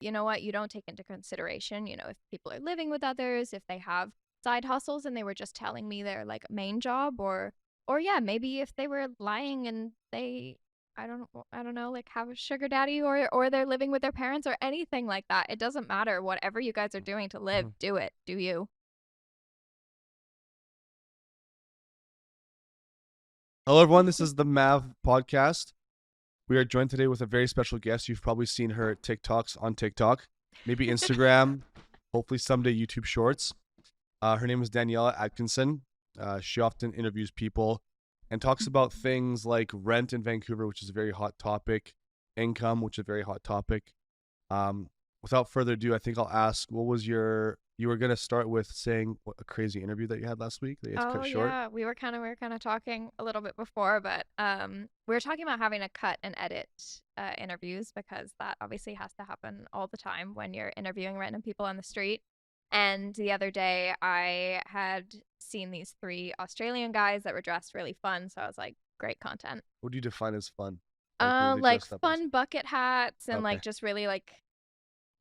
you know what, you don't take into consideration, you know, if people are living with others, if they have side hustles and they were just telling me their like main job, or yeah, maybe if they were lying and they I don't know, like have a sugar daddy, or they're living with their parents or anything like that. It doesn't matter. Whatever you guys are doing to live, Mhm. do it. Do you? Hello, everyone. This is the Mav podcast. We are joined today with a very special guest. You've probably seen her TikToks on TikTok, maybe Instagram, hopefully someday YouTube Shorts. Her name is Daniella Atkinson. She often interviews people and talks about things like rent in Vancouver, which is a very hot topic, income, which is a very hot topic. Without further ado, I think I'll ask, what was you were going to start with saying what a crazy interview that you had last week that you had to Oh cut short? yeah, we were kind of talking a little bit before, but we were talking about having to cut and edit interviews because that obviously has to happen all the time when you're interviewing random people on the street. And the other day, I had seen these three Australian guys that were dressed really fun, so I was like, great content. What do you define as fun? Like, what were they Like dressed up as? fun bucket hats and Okay. like just really like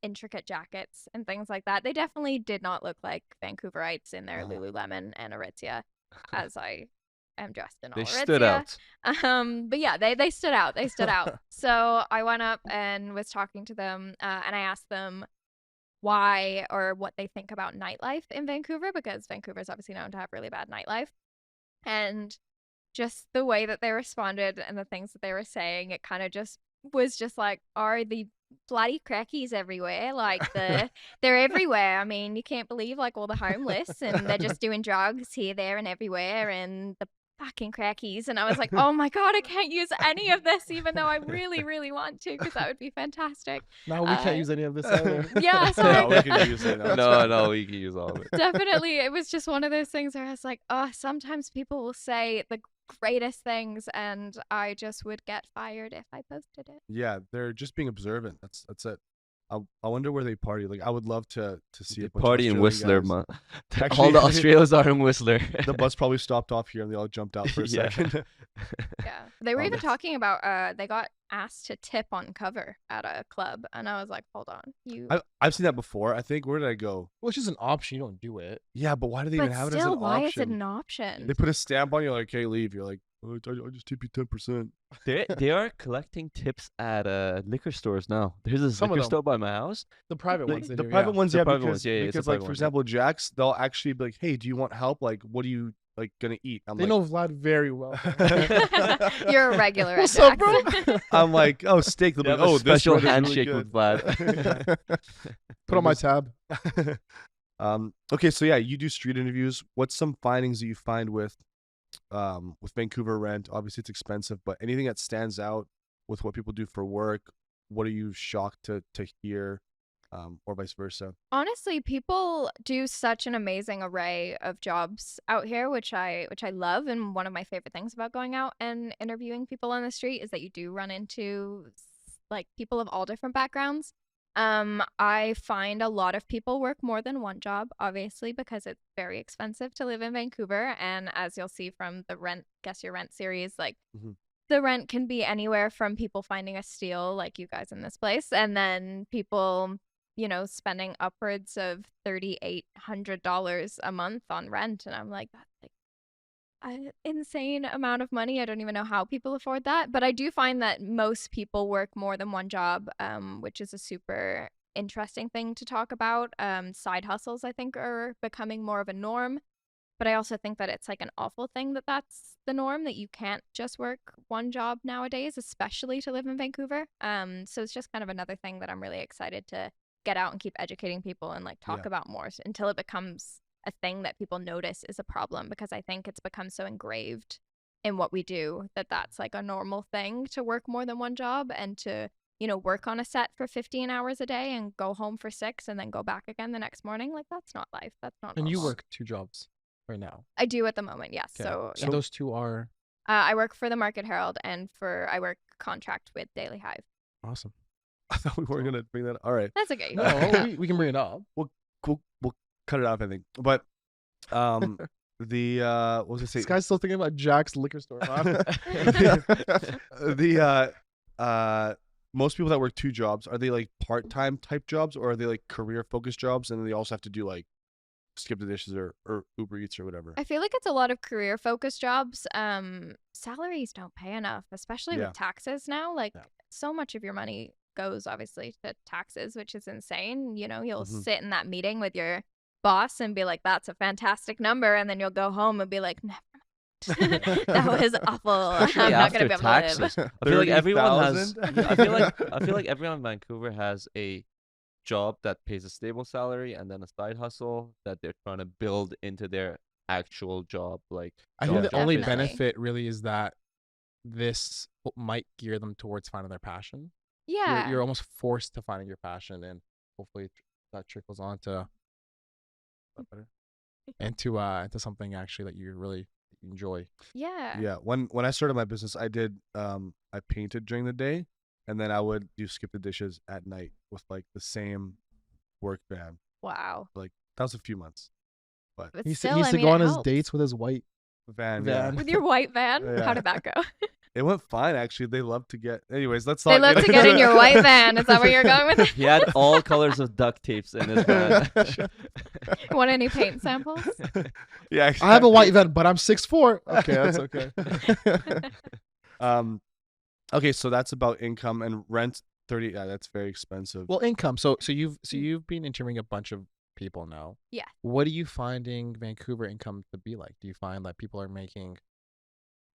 intricate jackets and things like that. They definitely did not look like Vancouverites in their Lululemon and Aritzia, as I am dressed in all They Aritzia. stood out. But yeah, they stood out. They stood out. So I went up and was talking to them, and I asked them why or what they think about nightlife in Vancouver, because Vancouver is obviously known to have really bad nightlife. And just the way that they responded and the things that they were saying, it kind of just was just like, are the bloody crackies everywhere? Like they're everywhere. I mean, you can't believe like all the homeless and they're just doing drugs here, there, and everywhere, and the fucking crackies. And I was like, oh my god, I can't use any of this, even though I really, really want to, because that would be fantastic. No, we can't use any of this either. Yeah, so No, we can use it. No, we can use all of it. definitely it was just one of those things where I was like, oh, sometimes people will say the greatest things and I just would get fired if I posted it. Yeah, they're just being observant. That's it. I wonder where they party. Like, I would love to see The a bunch party of in Australian Whistler, guys. man. Actually, All the Australians are in Whistler. The bus probably stopped off here and they all jumped out for a Yeah. second. Yeah. They were Oh, even that's- talking about they got asked to tip on cover at a club and I was like, hold on. I've seen that before. I think, where did I go? Well, it's just an option. You don't do it. Yeah, but why do they but even have it as still, an why option? is it an option? They put a stamp on you like, hey, leave. You're like, oh, I just tip you 10%. They are collecting tips at liquor stores now. There's a Some of liquor them. store by my house. The private Like, ones. They the do, private yeah. ones, The yeah, private because, ones, yeah, it's the because like, private for ones, yeah. example, Jack's, they'll actually be like, hey, do you want help? Like, what are you like gonna eat? I'm They like, know Vlad very well. You're a regular at What's up, Jack's. bro? I'm like, oh, steak. They'll They be have like, a oh, this special bread is really handshake good. with Vlad. Put on my tab. Okay, so yeah, you do street interviews. What's some findings that you find with Vancouver rent? Obviously, it's expensive, but anything that stands out with what people do for work? What are you shocked to hear, or vice versa? Honestly, people do such an amazing array of jobs out here, which I love. And one of my favorite things about going out and interviewing people on the street is that you do run into like people of all different backgrounds. I find a lot of people work more than one job, obviously, because it's very expensive to live in Vancouver. And as you'll see from the Guess Your Rent series, like Mhm. the rent can be anywhere from people finding a steal like you guys in this place, and then people, you know, spending upwards of $3,800 a month on rent. And I'm like, that's like an insane amount of money. I don't even know how people afford that. But I do find that most people work more than one job, which is a super interesting thing to talk about. Side hustles, I think, are becoming more of a norm. But I also think that it's like an awful thing that that's the norm, that you can't just work one job nowadays, especially to live in Vancouver. So it's just kind of another thing that I'm really excited to get out and keep educating people and like talk Yeah. about more until it becomes a thing that people notice is a problem, because I think it's become so engraved in what we do that that's like a normal thing to work more than one job and to, you know, work on a set for 15 hours a day and go home for 6 and then go back again the next morning. Like, that's not life. That's not And you normal. work 2 jobs right now. I do at the moment, yes. Okay. So And those 2 are I work for the Market Herald and I work contract with Daily Hive. awesome. I thought we weren't gonna bring that up. All right, That's okay. No, we can bring it up. we'll cut it off, I think. But what was I say? This guy's still thinking about Jack's liquor store. Huh? the most people that work 2 jobs, are they like part-time type jobs, or are they like career-focused jobs, and then they also have to do like skip the dishes or Uber Eats or whatever? I feel like it's a lot of career focused jobs. Salaries don't pay enough, especially Yeah. with taxes now. Like Yeah. so much of your money goes obviously to taxes, which is insane. You know, you'll Mhm. sit in that meeting with your boss and be like, that's a fantastic number. And then you'll go home and be like, never mind. That was awful. Especially I'm not after going to be able to live. taxes. I feel like everyone has. 30,000? Yeah, I feel like everyone in Vancouver has a job that pays a stable salary and then a side hustle that they're trying to build into their actual job. Like I think job the only Definitely. benefit really is that this might gear them towards finding their passion. Yeah. You're almost forced to finding your passion, and hopefully that trickles on to into something actually that you really enjoy. Yeah. Yeah. When I started my business, I did I painted during the day, and then I would do skip the dishes at night with like the same work van. Wow. Like that was a few months. But He still, used I to mean, go it on his helps. dates with his white Van. van. With your white van? Yeah. How did that go? It went fine actually. They love to get. Anyways, let's They not. love to get in your white van. Is that where you're going with it? he had all colors of duct tapes in his van. Want any paint samples? Yeah. I have a white van, but I'm 6'4". Okay, that's okay. Okay, so that's about income and rent. 30. Yeah, that's very expensive. Well, income. So you've been interviewing a bunch of people now. Yeah. What are you finding Vancouver income to be like? Do you find that people are making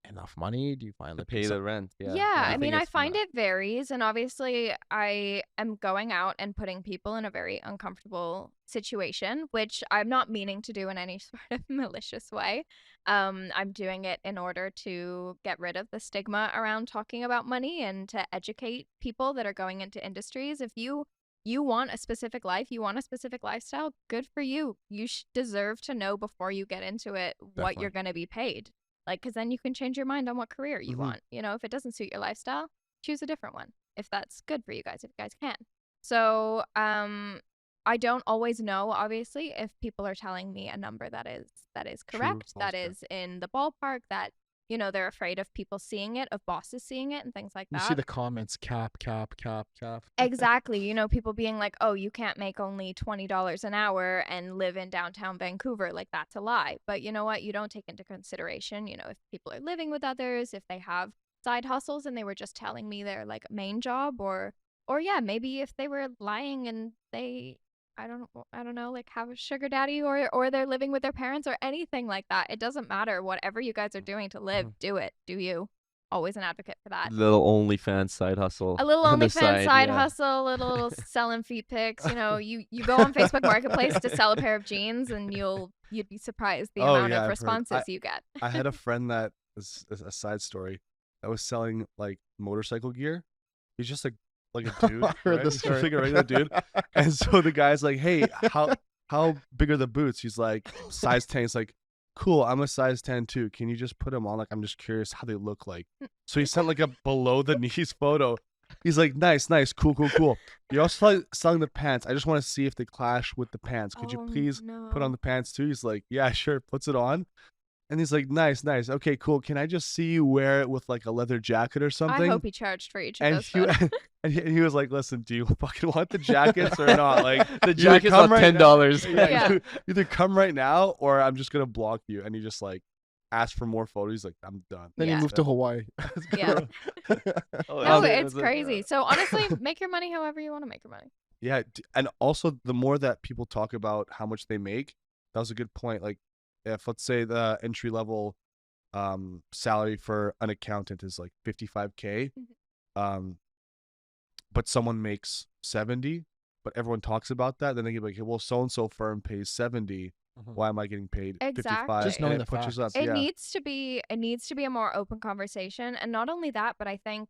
enough money? Do you find To that pay some- the rent. Yeah. Yeah, I think mean, I it's find not- it varies, and obviously, I am going out and putting people in a very uncomfortable situation, which I'm not meaning to do in any sort of malicious way. I'm doing it in order to get rid of the stigma around talking about money and to educate people that are going into industries. If you want a specific life, you want a specific lifestyle, good for you. You deserve to know before you get into it what Definitely. you're going to be paid. Like, because then you can change your mind on what career you Mhm. want. You know, if it doesn't suit your lifestyle, choose a different one. If that's good for you guys, if you guys can. So, I don't always know, obviously, if people are telling me a number that is True, correct, false, that yeah. is in the ballpark, that you know they're afraid of people seeing it, of bosses seeing it, and things like You that. see the comments, cap. Exactly. You know, people being like, oh, you can't make only $20 an hour and live in downtown Vancouver. Like, that's a lie. But you know what? You don't take into consideration, you know, if people are living with others, if they have side hustles and they were just telling me their like main job, or yeah, maybe if they were lying and they, I don't know, like have a sugar daddy, or they're living with their parents or anything like that. It doesn't matter. Whatever you guys are doing to live, do it. Do you? Always an advocate for that. Little OnlyFans side hustle. A little on the OnlyFans side yeah. hustle, a little selling feet pics. You know, you go on Facebook Marketplace to sell a pair of jeans, and you'd be surprised the Oh, amount yeah, of I've heard. responses you get. I had a friend that is a side story that was selling like motorcycle gear. He's just like a dude. I heard right? this He's story. just like a regular dude. And so the guy's like, "Hey, how big are the boots?" He's like, "Size 10." He's like, "Cool, I'm a size 10 too. Can you just put them on? Like, I'm just curious how they look like." So he sent like a below the knees photo. He's like, nice, cool. You're also selling the pants. I just want to see if they clash with the pants. Could you Oh, please put on no. the pants too? He's like, yeah, sure. Puts it on. And he's like, nice. Okay, cool. Can I just see you wear it with like a leather jacket or something? I hope he charged for each of And those he, photos. and he was like, listen, do you fucking want the jackets or not? Like, The either jacket's come not right now- $10. Yeah, Yeah. you either come right now or I'm just gonna block you. And he just like asked for more photos. He's like, I'm done. Then Yeah. you move to Hawaii. Yeah. Oh, No, is it- it's is it- crazy. So honestly, make your money however you want to make your money. Yeah, and also the more that people talk about how much they make, that was a good point. Like, if let's say the entry level salary for an accountant is like 55K, but someone makes 70, but everyone talks about that, then they get like, well, so and so firm pays 70. Why am I getting paid 55? Exactly. Just knowing And the it pushes up. It Yeah. needs to be a more open conversation, and not only that, but I think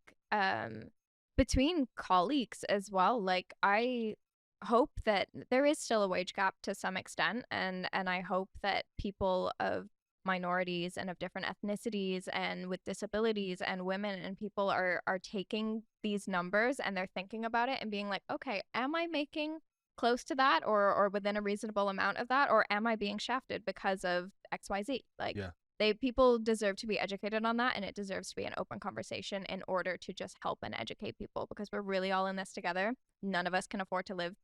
between colleagues as well. Like, I hope that there is still a wage gap to some extent, and I hope that people of minorities and of different ethnicities and with disabilities and women and people are taking these numbers and they're thinking about it and being like, okay, am I making close to that or within a reasonable amount of that, or am I being shafted because of XYZ? Like, Yeah. people deserve to be educated on that, and it deserves to be an open conversation in order to just help and educate people, because we're really all in this together. None of us can afford to live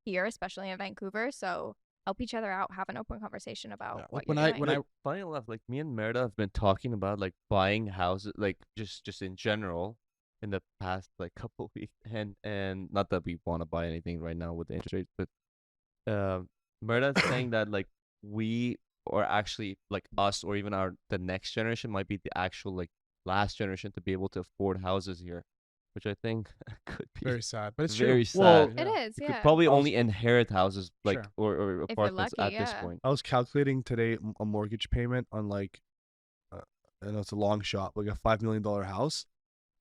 here, especially in Vancouver. So help each other out, have an open conversation about Yeah, what like you're doing. when Like, funny enough, like me and Merida have been talking about like buying houses, like just in general, in the past like couple weeks, and not that we want to buy anything right now with the interest rates, but Murda's saying that like we, or actually like us, or even the next generation might be the actual like last generation to be able to afford houses here, which I think could be very sad, but it's very true. Well, sad. It yeah, is, You could yeah. probably I was- only inherit houses like Sure. or If you're apartments lucky, at this yeah. point. I was calculating today a mortgage payment on like, I know it's a long shot, like a $5 million house.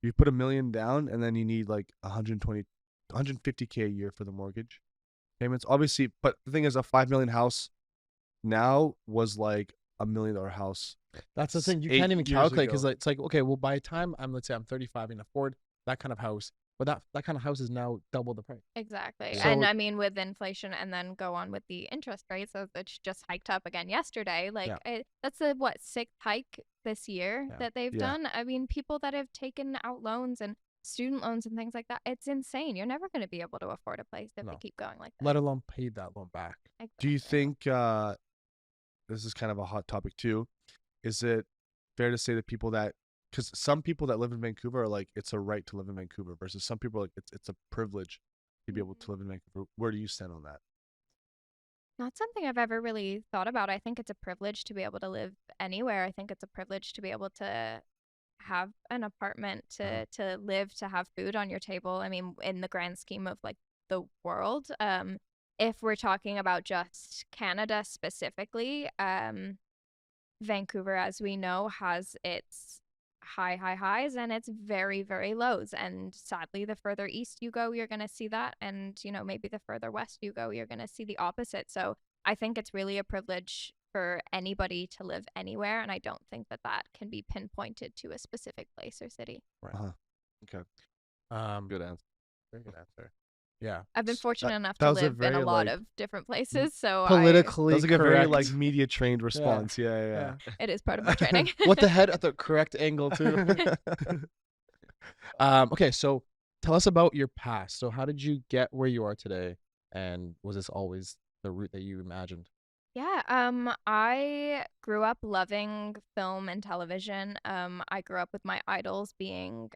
You put $1 million down, and then you need like 150K a year for the mortgage payments. Obviously, but the thing is, a $5 million house now was like $1 million house. that's the thing. You 8 can't even years calculate because ago. it's like, okay, well, by the time let's say I'm 35 and afford that kind of house, but that kind of house is now double the price. Exactly. Yeah. And So- I mean, with inflation, and then go on with the interest rates, so it's just hiked up again yesterday. Like, that's the sixth hike this year Yeah. that they've Yeah. done. I mean, people that have taken out loans and student loans and things like that, it's insane. You're never going to be able to afford a place if No. they keep going like that. Let alone pay that loan back. Do you Exactly. think this is kind of a hot topic too? Is it fair to say that people that, because some people that live in Vancouver are like, it's a right to live in Vancouver, versus some people are like it's a privilege to be able to live in Vancouver? Where do you stand on that? Not something I've ever really thought about. I think it's a privilege to be able to live anywhere. I think it's a privilege to be able to have an apartment, to live, to have food on your table. I mean, in the grand scheme of like the world, if we're talking about just Canada specifically, Vancouver, as we know, has its highs and its very lows. And sadly, the further east you go, you're going to see that. And, maybe the further west you go, you're going to see the opposite. So I think it's really a privilege for anybody to live anywhere. And I don't think that that can be pinpointed to a specific place or city. Right. Okay. Good answer. Very good answer. Yeah. I've been fortunate enough that to was a live in a very, lot like, of different places. So Politically That's like a very correct. like media trained response. Yeah. it is part of my training. What the head at the correct angle too. Okay, so tell us about your past. So how did you get where you are today, and was this always the route that you imagined? Yeah, I grew up loving film and television. I grew up with my idols being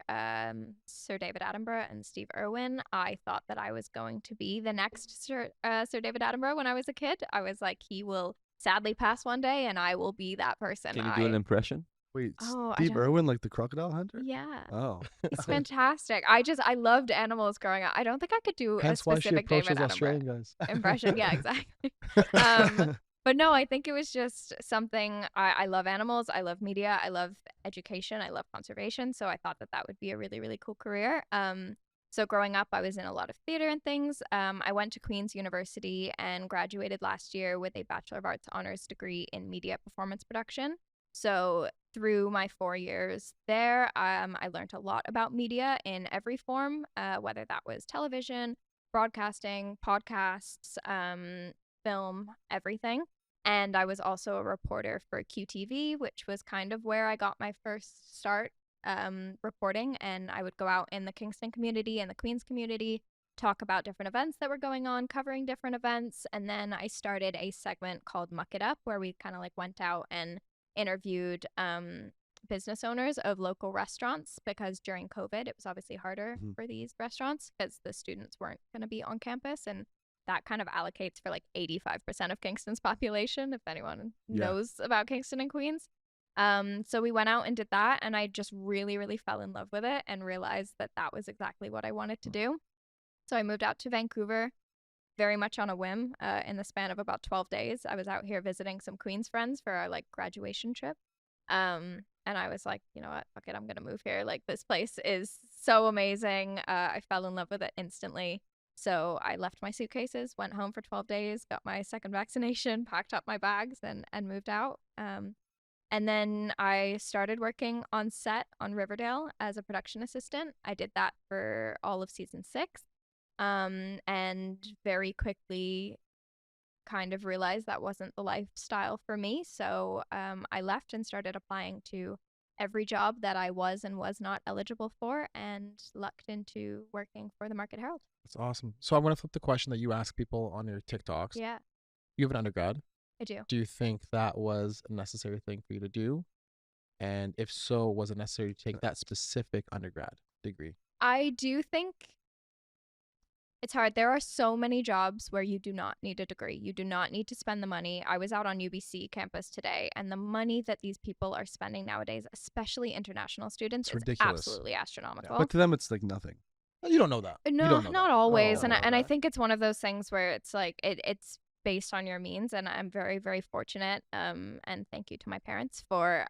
Sir David Attenborough and Steve Irwin. I thought that I was going to be the next Sir David Attenborough when I was a kid. I was like, he will sadly pass one day, and I will be that person. Can you do an impression? Wait, Oh, I Steve don't- Irwin, like the crocodile hunter? Yeah, Oh, he's fantastic. I loved animals growing up. I don't think I could do Hence a why she specific approaches David Attenborough Australian guys. impression. Yeah, exactly. But no, I think it was just something. I love animals. I love media. I love education. I love conservation. So I thought that that would be a really cool career. So growing up, I was in a lot of theater and things. I went to Queen's University and graduated last year with a Bachelor of Arts honors degree in media performance production. So through my 4 years there, I learned a lot about media in every form, whether that was television, broadcasting, podcasts, film, everything. And I was also a reporter for QTV, which was kind of where I got my first start reporting. And I would go out in the Kingston community and the Queens community, talk about different events that were going on, covering different events. And then I started a segment called Muck It Up, where we kind of like went out and interviewed business owners of local restaurants, because during COVID, it was obviously harder for these restaurants because the students weren't going to be on campus. And that kind of allocates for like 85% of Kingston's population, if anyone knows about Kingston and Queens. So we went out and did that, and I just really fell in love with it and realized that that was exactly what I wanted to do. So I moved out to Vancouver very much on a whim. In the span of about 12 days, I was out here visiting some Queens friends for our like graduation trip. And I was like, you know what, fuck it, I'm gonna move here. Like, this place is so amazing. I fell in love with it instantly. So I left my suitcases, went home for 12 days, got my second vaccination, packed up my bags, and moved out. And then I started working on set on Riverdale as a production assistant. I did that for all of season 6. And very quickly kind of realized that wasn't the lifestyle for me. So I left and started applying to every job that I was and was not eligible for, and lucked into working for the Market Herald. That's awesome. So I want to flip the question that you ask people on your TikToks. Yeah, You have an undergrad. I do. Do you think that was a necessary thing for you to do? And if so, was it necessary to take that specific undergrad degree? I do think it's hard. There are so many jobs where you do not need a degree. You do not need to spend the money. I was out on UBC campus today, and the money that these people are spending nowadays, especially international students, It's is ridiculous. absolutely astronomical. But to them, it's like nothing. You don't know that. You No, don't know not that. always. Oh, And I think it's one of those things where it's like it's based on your means, and I'm very, very fortunate. And thank you to my parents for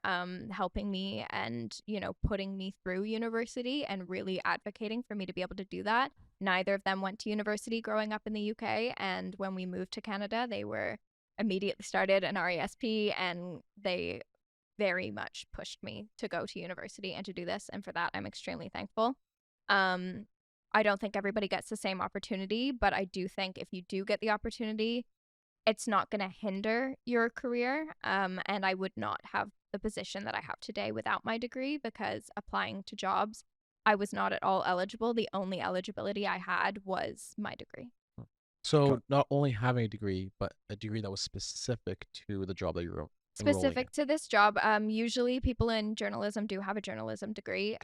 helping me and, you know, putting me through university and really advocating for me to be able to do that. Neither of them went to university growing up in the UK, and when we moved to Canada, they were immediately started an RESP, and they very much pushed me to go to university and to do this, and for that I'm extremely thankful. I don't think everybody gets the same opportunity, but I do think if you do get the opportunity, it's not going to hinder your career. And I would not have the position that I have today without my degree, because applying to jobs, I was not at all eligible. The only eligibility I had was my degree. So not only having a degree, but a degree that was specific to the job that you were Specific to this job, usually people in journalism do have a journalism degree,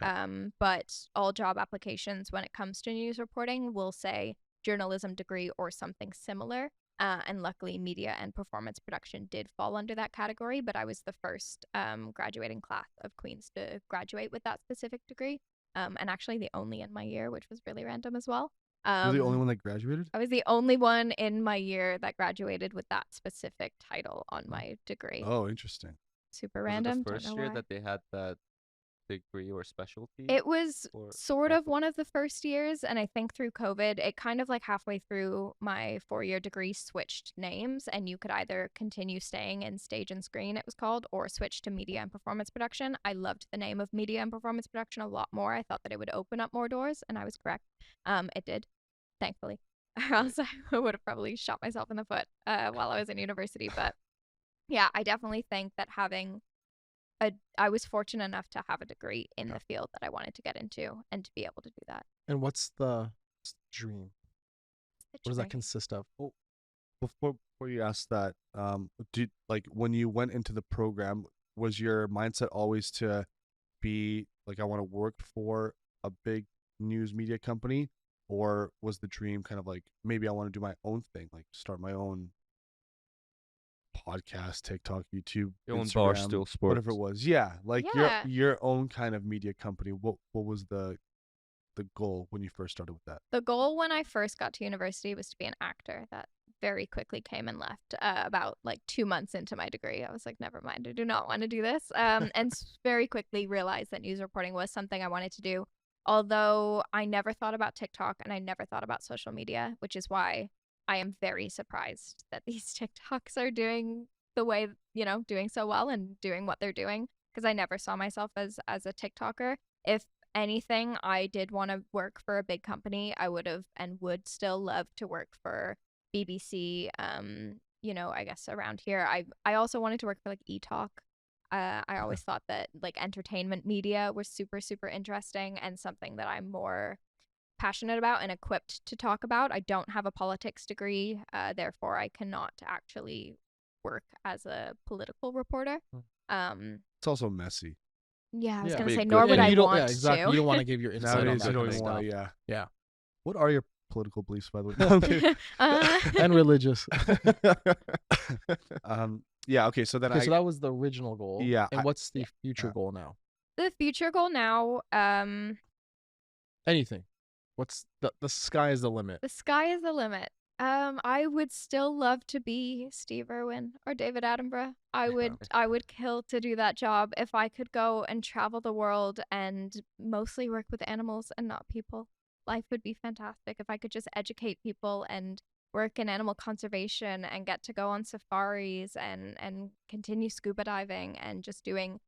but all job applications when it comes to news reporting will say journalism degree or something similar. And luckily, media and performance production did fall under that category, but I was the first graduating class of Queens to graduate with that specific degree, and actually the only in my year, which was really random as well. You're the only one that graduated? I was the only one in my year that graduated with that specific title on my degree. Oh, interesting. Super Was random. it the first Don't know year why. that they had that degree or specialty? It was or sort of after? one of the first years, and I think through COVID, it kind of like halfway through my 4-year degree switched names, and you could either continue staying in stage and screen, it was called, or switch to media and performance production. I loved the name of media and performance production a lot more. I thought that it would open up more doors, and I was correct. It did, thankfully. Or else I would have probably shot myself in the foot while I was in university. But yeah, I definitely think that I was fortunate enough to have a degree in the field that I wanted to get into and to be able to do that. And what's the dream? What does that Degree. consist of? Oh, before you ask that, like when you went into the program, was your mindset always to be like, I want to work for a big news media company, or was the dream kind of like, maybe I want to do my own thing, like start my own podcast, TikTok, YouTube, Your own Instagram, Barstool Sports. whatever it was? Yeah, like Yeah. your own kind of media company. What was the goal when you first started with that? The goal when I first got to university was to be an actor. That very quickly came and left about like 2 months into my degree. I was like, never mind, I do not want to do this. And very quickly realized that news reporting was something I wanted to do. Although I never thought about TikTok and I never thought about social media, which is why I am very surprised that these TikToks are doing the way, you know, doing so well and doing what they're doing, because I never saw myself as a TikToker. If anything, I did want to work for a big company. I would have and would still love to work for BBC. You know, I guess around here. I also wanted to work for like eTalk. I always thought that like entertainment media was super, super interesting and something that I'm more passionate about and equipped to talk about. I don't have a politics degree, therefore I cannot actually work as a political reporter. It's also messy. Yeah, I was Yeah. gonna Be a say, good nor would thing. I You don't, want yeah, exactly. to. You don't want to give your insight on Nowadays, that you don't kind of even want stuff. to. Yeah. Yeah. What are your political beliefs, by the way? No, I'm kidding. And religious. Yeah. Okay. So then Okay, so that was the original goal. Yeah, And what's the future yeah. goal now? The future goal now, Anything. What's the sky is the limit. the sky is the limit. I would still love to be Steve Irwin or David Attenborough. I would kill to do that job if I could go and travel the world and mostly work with animals and not people. Life would be fantastic if I could just educate people and work in animal conservation and get to go on safaris and continue scuba diving and just doing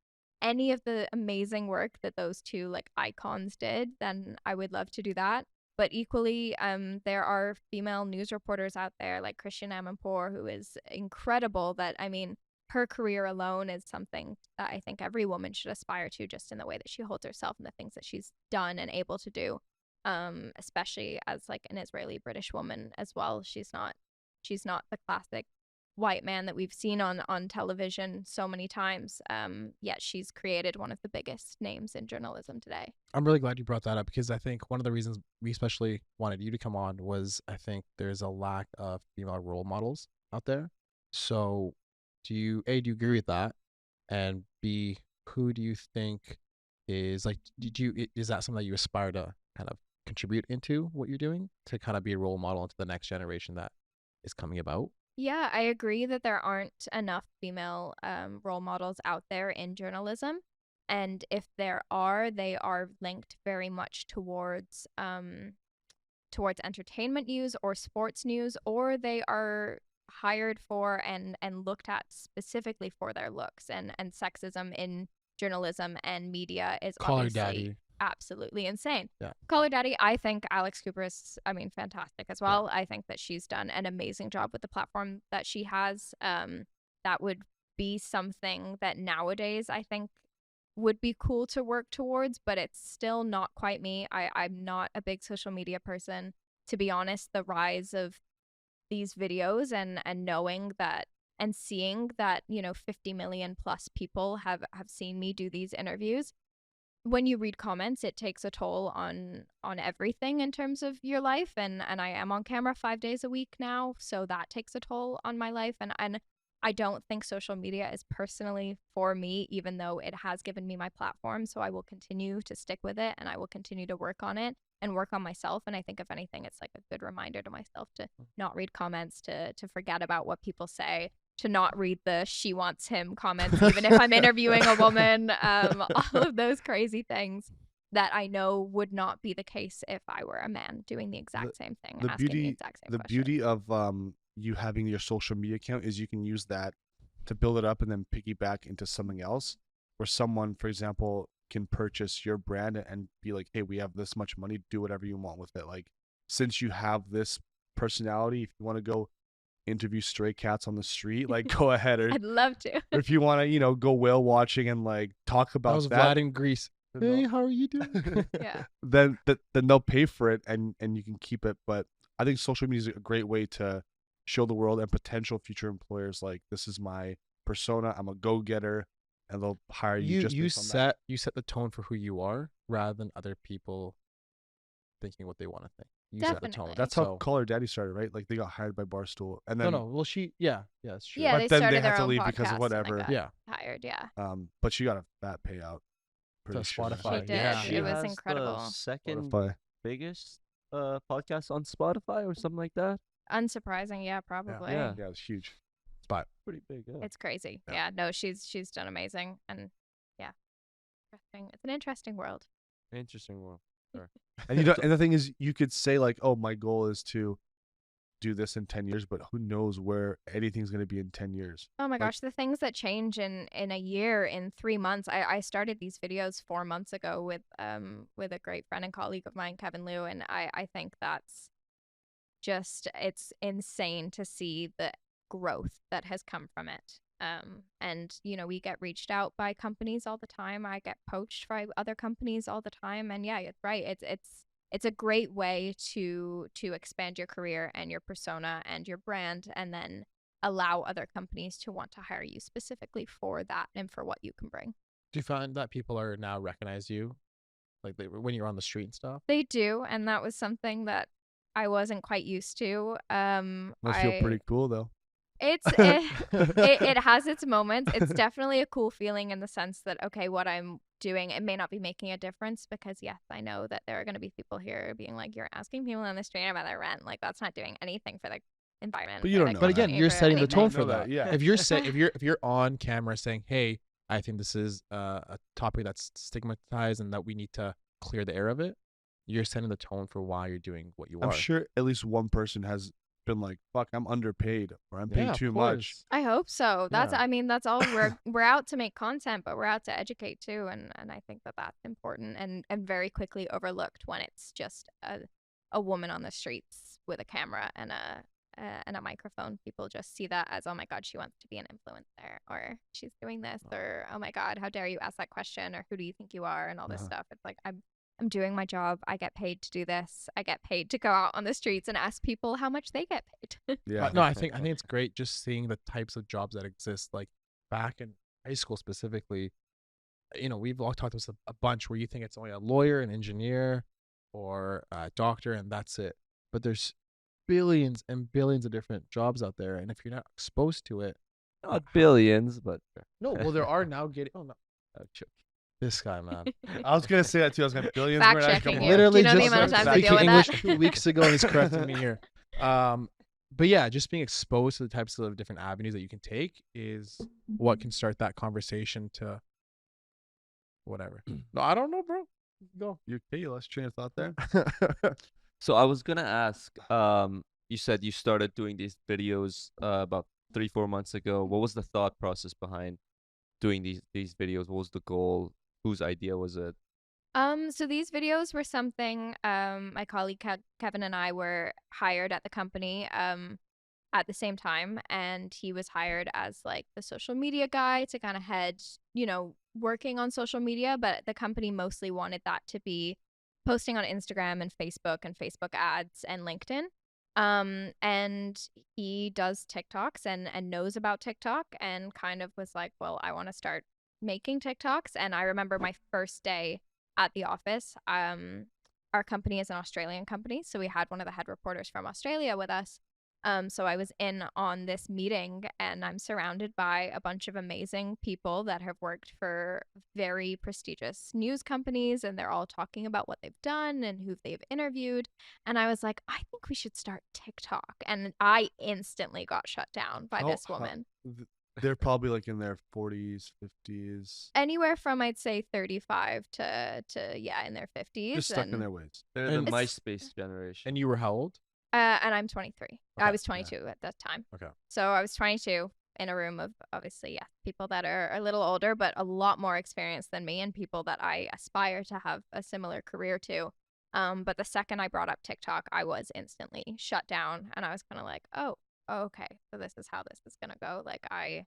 any of the amazing work that those two like icons did. Then I would love to do that. But equally, there are female news reporters out there like Christian Amanpour, who is incredible. That, I mean, her career alone is something that I think every woman should aspire to, just in the way that she holds herself and the things that she's done and able to do. Especially as like an Israeli British woman as well. She's not the classic white man that we've seen on television so many times. Yet she's created one of the biggest names in journalism today. I'm really glad you brought that up, because I think one of the reasons we especially wanted you to come on was I think there's a lack of female role models out there. So do you agree with that? And B, who do you think is like, is that something that you aspire to kind of contribute into what you're doing, to kind of be a role model into the next generation that is coming about? Yeah, I agree that there aren't enough female role models out there in journalism. And if there are, they are linked very much towards entertainment news or sports news, or they are hired for and looked at specifically for their looks. And sexism in journalism and media is Call her obviously daddy. absolutely insane. Yeah. Call her daddy. I think Alex Cooper is, I mean, fantastic as well. I think that she's done an amazing job with the platform that she has. That would be something that nowadays I think would be cool to work towards, but it's still not quite me. I'm not a big social media person, to be honest. The rise of these videos and knowing that and seeing that, 50 million plus people have seen me do these interviews. When you read comments, it takes a toll on everything in terms of your life, and I am on camera 5 days a week now, so that takes a toll on my life, and I don't think social media is personally for me, even though it has given me my platform. So I will continue to stick with it, and I will continue to work on it and work on myself. And I think if anything, it's like a good reminder to myself to not read comments, to forget about what people say, to not read the "she wants him" comments, even if I'm interviewing a woman, all of those crazy things that I know would not be the case if I were a man doing the exact same thing, asking the exact same question. The beauty of you having your social media account is you can use that to build it up and then piggyback into something else, where someone, for example, can purchase your brand and be like, hey, we have this much money, do whatever you want with it. Like, since you have this personality, if you want to go interview stray cats on the street, like, go ahead. Or I'd love to. or if you want to, go whale watching and like talk about That was that, Vlad in Greece. Hey, how are you doing? Yeah. then they'll pay for it and you can keep it. But I think social media is a great way to show the world and potential future employers, like, this is my persona, I'm a go-getter, and they'll hire you. You set the tone for who you are rather than other people thinking what they want to think. You set the tone. Definitely. That's how Call Her Daddy started, right? Like, they got hired by Barstool, and then no. Well, it's true. Yeah, but they then started they had their to own leave because of podcast whatever. and they got hired. Yeah. But she got a fat payout. Pretty sure. Spotify. She did. Yeah. It was has incredible. The second Spotify. biggest podcast on Spotify or something like that. Unsurprising, yeah, probably. Yeah. Yeah, it's huge. Spot. Pretty big. Yeah. It's crazy. Yeah. Yeah, no, she's done amazing, and yeah, interesting. It's an interesting world. Interesting world. Sure. And and the thing is, you could say like, oh, my goal is to do this in 10 years, but who knows where anything's going to be in 10 years. Oh my gosh, the things that change in a year, in 3 months. I started these videos 4 months ago with a great friend and colleague of mine, Kevin Liu, and I think that's just, it's insane to see the growth that has come from it. And we get reached out by companies all the time. I get poached by other companies all the time, and yeah, it's right. It's a great way to expand your career and your persona and your brand, and then allow other companies to want to hire you specifically for that and for what you can bring. Do you find that people are now recognize you, like when you're on the street and stuff? They do, and that was something that I wasn't quite used to. Must feel pretty cool though. It has its moments. It's definitely a cool feeling in the sense that, okay, what I'm doing, it may not be making a difference, because yes, I know that there are going to be people here being like, you're asking people on the street about their rent, like that's not doing anything for the environment. But you don't know But again, that. you're setting the tone for Know that, that. yeah. If you're on camera saying, hey, I think this is a topic that's stigmatized and that we need to clear the air of it, you're setting the tone for why you're doing what you are. I'm sure at least one person has been like, fuck, I'm underpaid, or I'm paid too much. I hope so. That's Yeah. I mean, that's all we're out to make content, but we're out to educate too, and I think that that's important and very quickly overlooked when it's just a woman on the streets with a camera and a microphone, people just see that as, oh my God, she wants to be an influencer, or she's doing this, or oh my God, how dare you ask that question, or who do you think you are, and all this stuff. It's like, I'm doing my job. I get paid to do this. I get paid to go out on the streets and ask people how much they get paid. Yeah. No, I think it's great just seeing the types of jobs that exist. Like back in high school specifically, we've all talked about a bunch where you think it's only a lawyer, an engineer, or a doctor, and that's it. But there's billions and billions of different jobs out there, and if you're not exposed to it, Not billions, but no. Well, there are now getting. Oh no, I'm joking. this guy, man. I was gonna say that too. I was gonna billions. Fact we're not checking gonna- you. Literally Do you know the just amount of times I speaking deal with English that? 2 weeks ago, and he's correcting me here. But yeah, just being exposed to the types of different avenues that you can take is what can start that conversation to whatever. No, I don't know, bro. Go. You okay? You lost your train of thought there. So I was gonna ask, you said you started doing these videos about 3-4 months ago. What was the thought process behind doing these videos? What was the goal? Whose idea was it? So these videos were something my colleague Kevin and I were hired at the company at the same time, and he was hired as like the social media guy to kind of head, working on social media, but the company mostly wanted that to be posting on Instagram and Facebook ads and LinkedIn. And he does TikToks and knows about TikTok, and kind of was like, well, I want to start making TikToks. And I remember my first day at the office. Our company is an Australian company, so we had one of the head reporters from Australia with us. So I was in on this meeting, and I'm surrounded by a bunch of amazing people that have worked for very prestigious news companies, and they're all talking about what they've done and who they've interviewed. And I was like, I think we should start TikTok. And I instantly got shut down by this woman. They're probably like in their 40s, 50s. Anywhere from, I'd say, 35 to in their 50s. Just stuck in their ways. They're the And- MySpace generation. And you were how old? And I'm 23. I Okay, was 22 at that time. Okay. So I was 22 in a room of, obviously, people that are a little older, but a lot more experienced than me, and people that I aspire to have a similar career to. But the second I brought up TikTok, I was instantly shut down, and I was kind of like, oh, okay, so this is how this is gonna go. Like I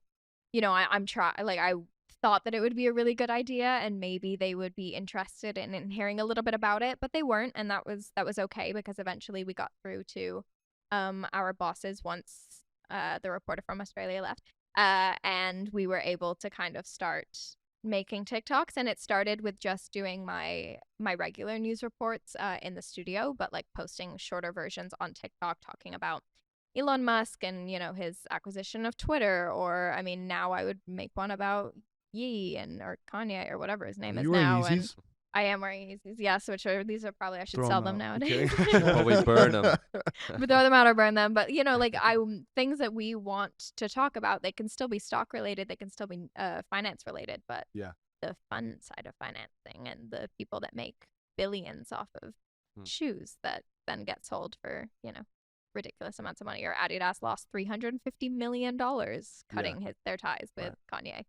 thought that it would be a really good idea, and maybe they would be interested in hearing a little bit about it, but they weren't, and that was okay, because eventually we got through to our bosses once the reporter from Australia left, and we were able to kind of start making TikToks. And it started with just doing my regular news reports in the studio, but like posting shorter versions on TikTok talking about Elon Musk and his acquisition of Twitter, or I mean, now I would make one about or Kanye or whatever his name is You wearing now. Yeezys? And I am wearing Yeezys, yes, these are probably, I should Throw sell 'em them out. nowadays. Okay. Probably burn 'em. But throw them out or burn them. But like things that we want to talk about, they can still be stock related, they can still be finance related, but Yeah. the fun side of financing and the people that make billions off of shoes that then get sold for ridiculous amounts of money. Or Adidas lost $350 million cutting their ties with Kanye.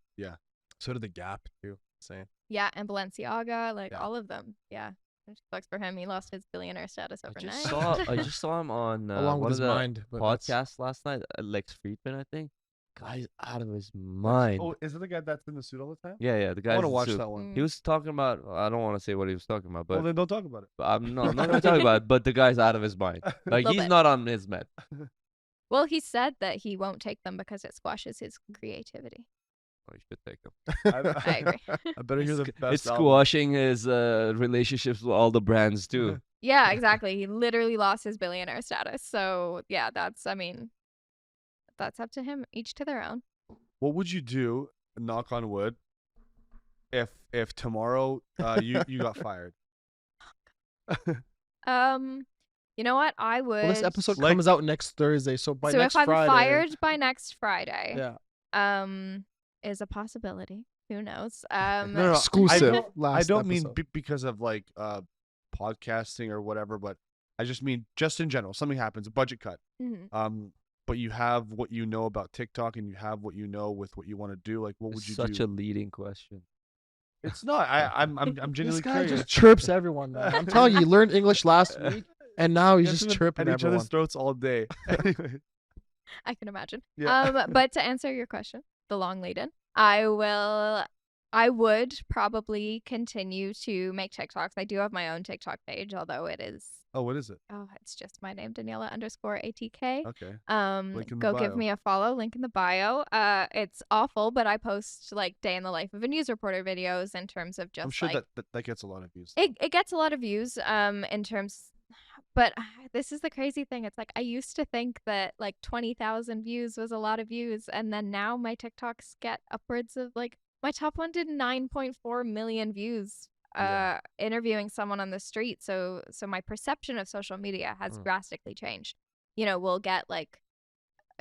So did the Gap too. Same. Yeah, and Balenciaga, like Yeah. all of them. Yeah, which sucks for him. He lost his billionaire status I overnight. just saw him on Along with one his of the mind. But that's- podcasts last night. Lex Friedman, I think. Guy's out of his mind. Oh, is it the guy that's in the suit all the time? Yeah, the I guy. want to watch that one. He was talking about. I don't want to say what he was talking about, Well, but then don't talk about it. I'm not gonna talk about it. But the guy's out of his mind. Like Little he's bit. not on his med. Well, he said that he won't take them because it squashes his creativity. Oh, you should take him. I agree. I better hear the best. It's album. squashing his relationships with all the brands too. Yeah, exactly. He literally lost his billionaire status. So yeah, that's up to him. Each to their own. What would you do, knock on wood, if tomorrow you got fired? You know what? I would. Well, this episode Like- comes out next Thursday, so by so next if I'm Friday. fired by next Friday, Yeah. is a possibility. Who knows? No, Exclusive. I last don't mean episode. because of like podcasting or whatever, but I just mean just in general. Something happens, a budget cut. Mhm. But you have what you know about TikTok, and you have what you know with what you want to do. Like, what would you Such do? a leading question. It's not. I'm This genuinely guy curious. just chirps everyone, man. I'm telling you, you learned English last week. And now he's You guys just have been chirping at each everyone. other's throats all day. I can imagine. Yeah. But to answer your question, the long lead in, I would probably continue to make TikToks. I do have my own TikTok page, although it is, Oh, what is it? it's just my name, Daniella_ATK. Okay. Link in the Go give bio. me a follow, link in the bio. It's awful, but I post like day in the life of a news reporter videos in terms of just I'm sure like that gets a lot of views. it gets a lot of views in terms, but this is the crazy thing. It's like I used to think that like 20,000 views was a lot of views, and then now my TikToks get upwards of like my top one did 9.4 million views Yeah. interviewing someone on the street. So my perception of social media has Mm. drastically changed. You know, we'll get like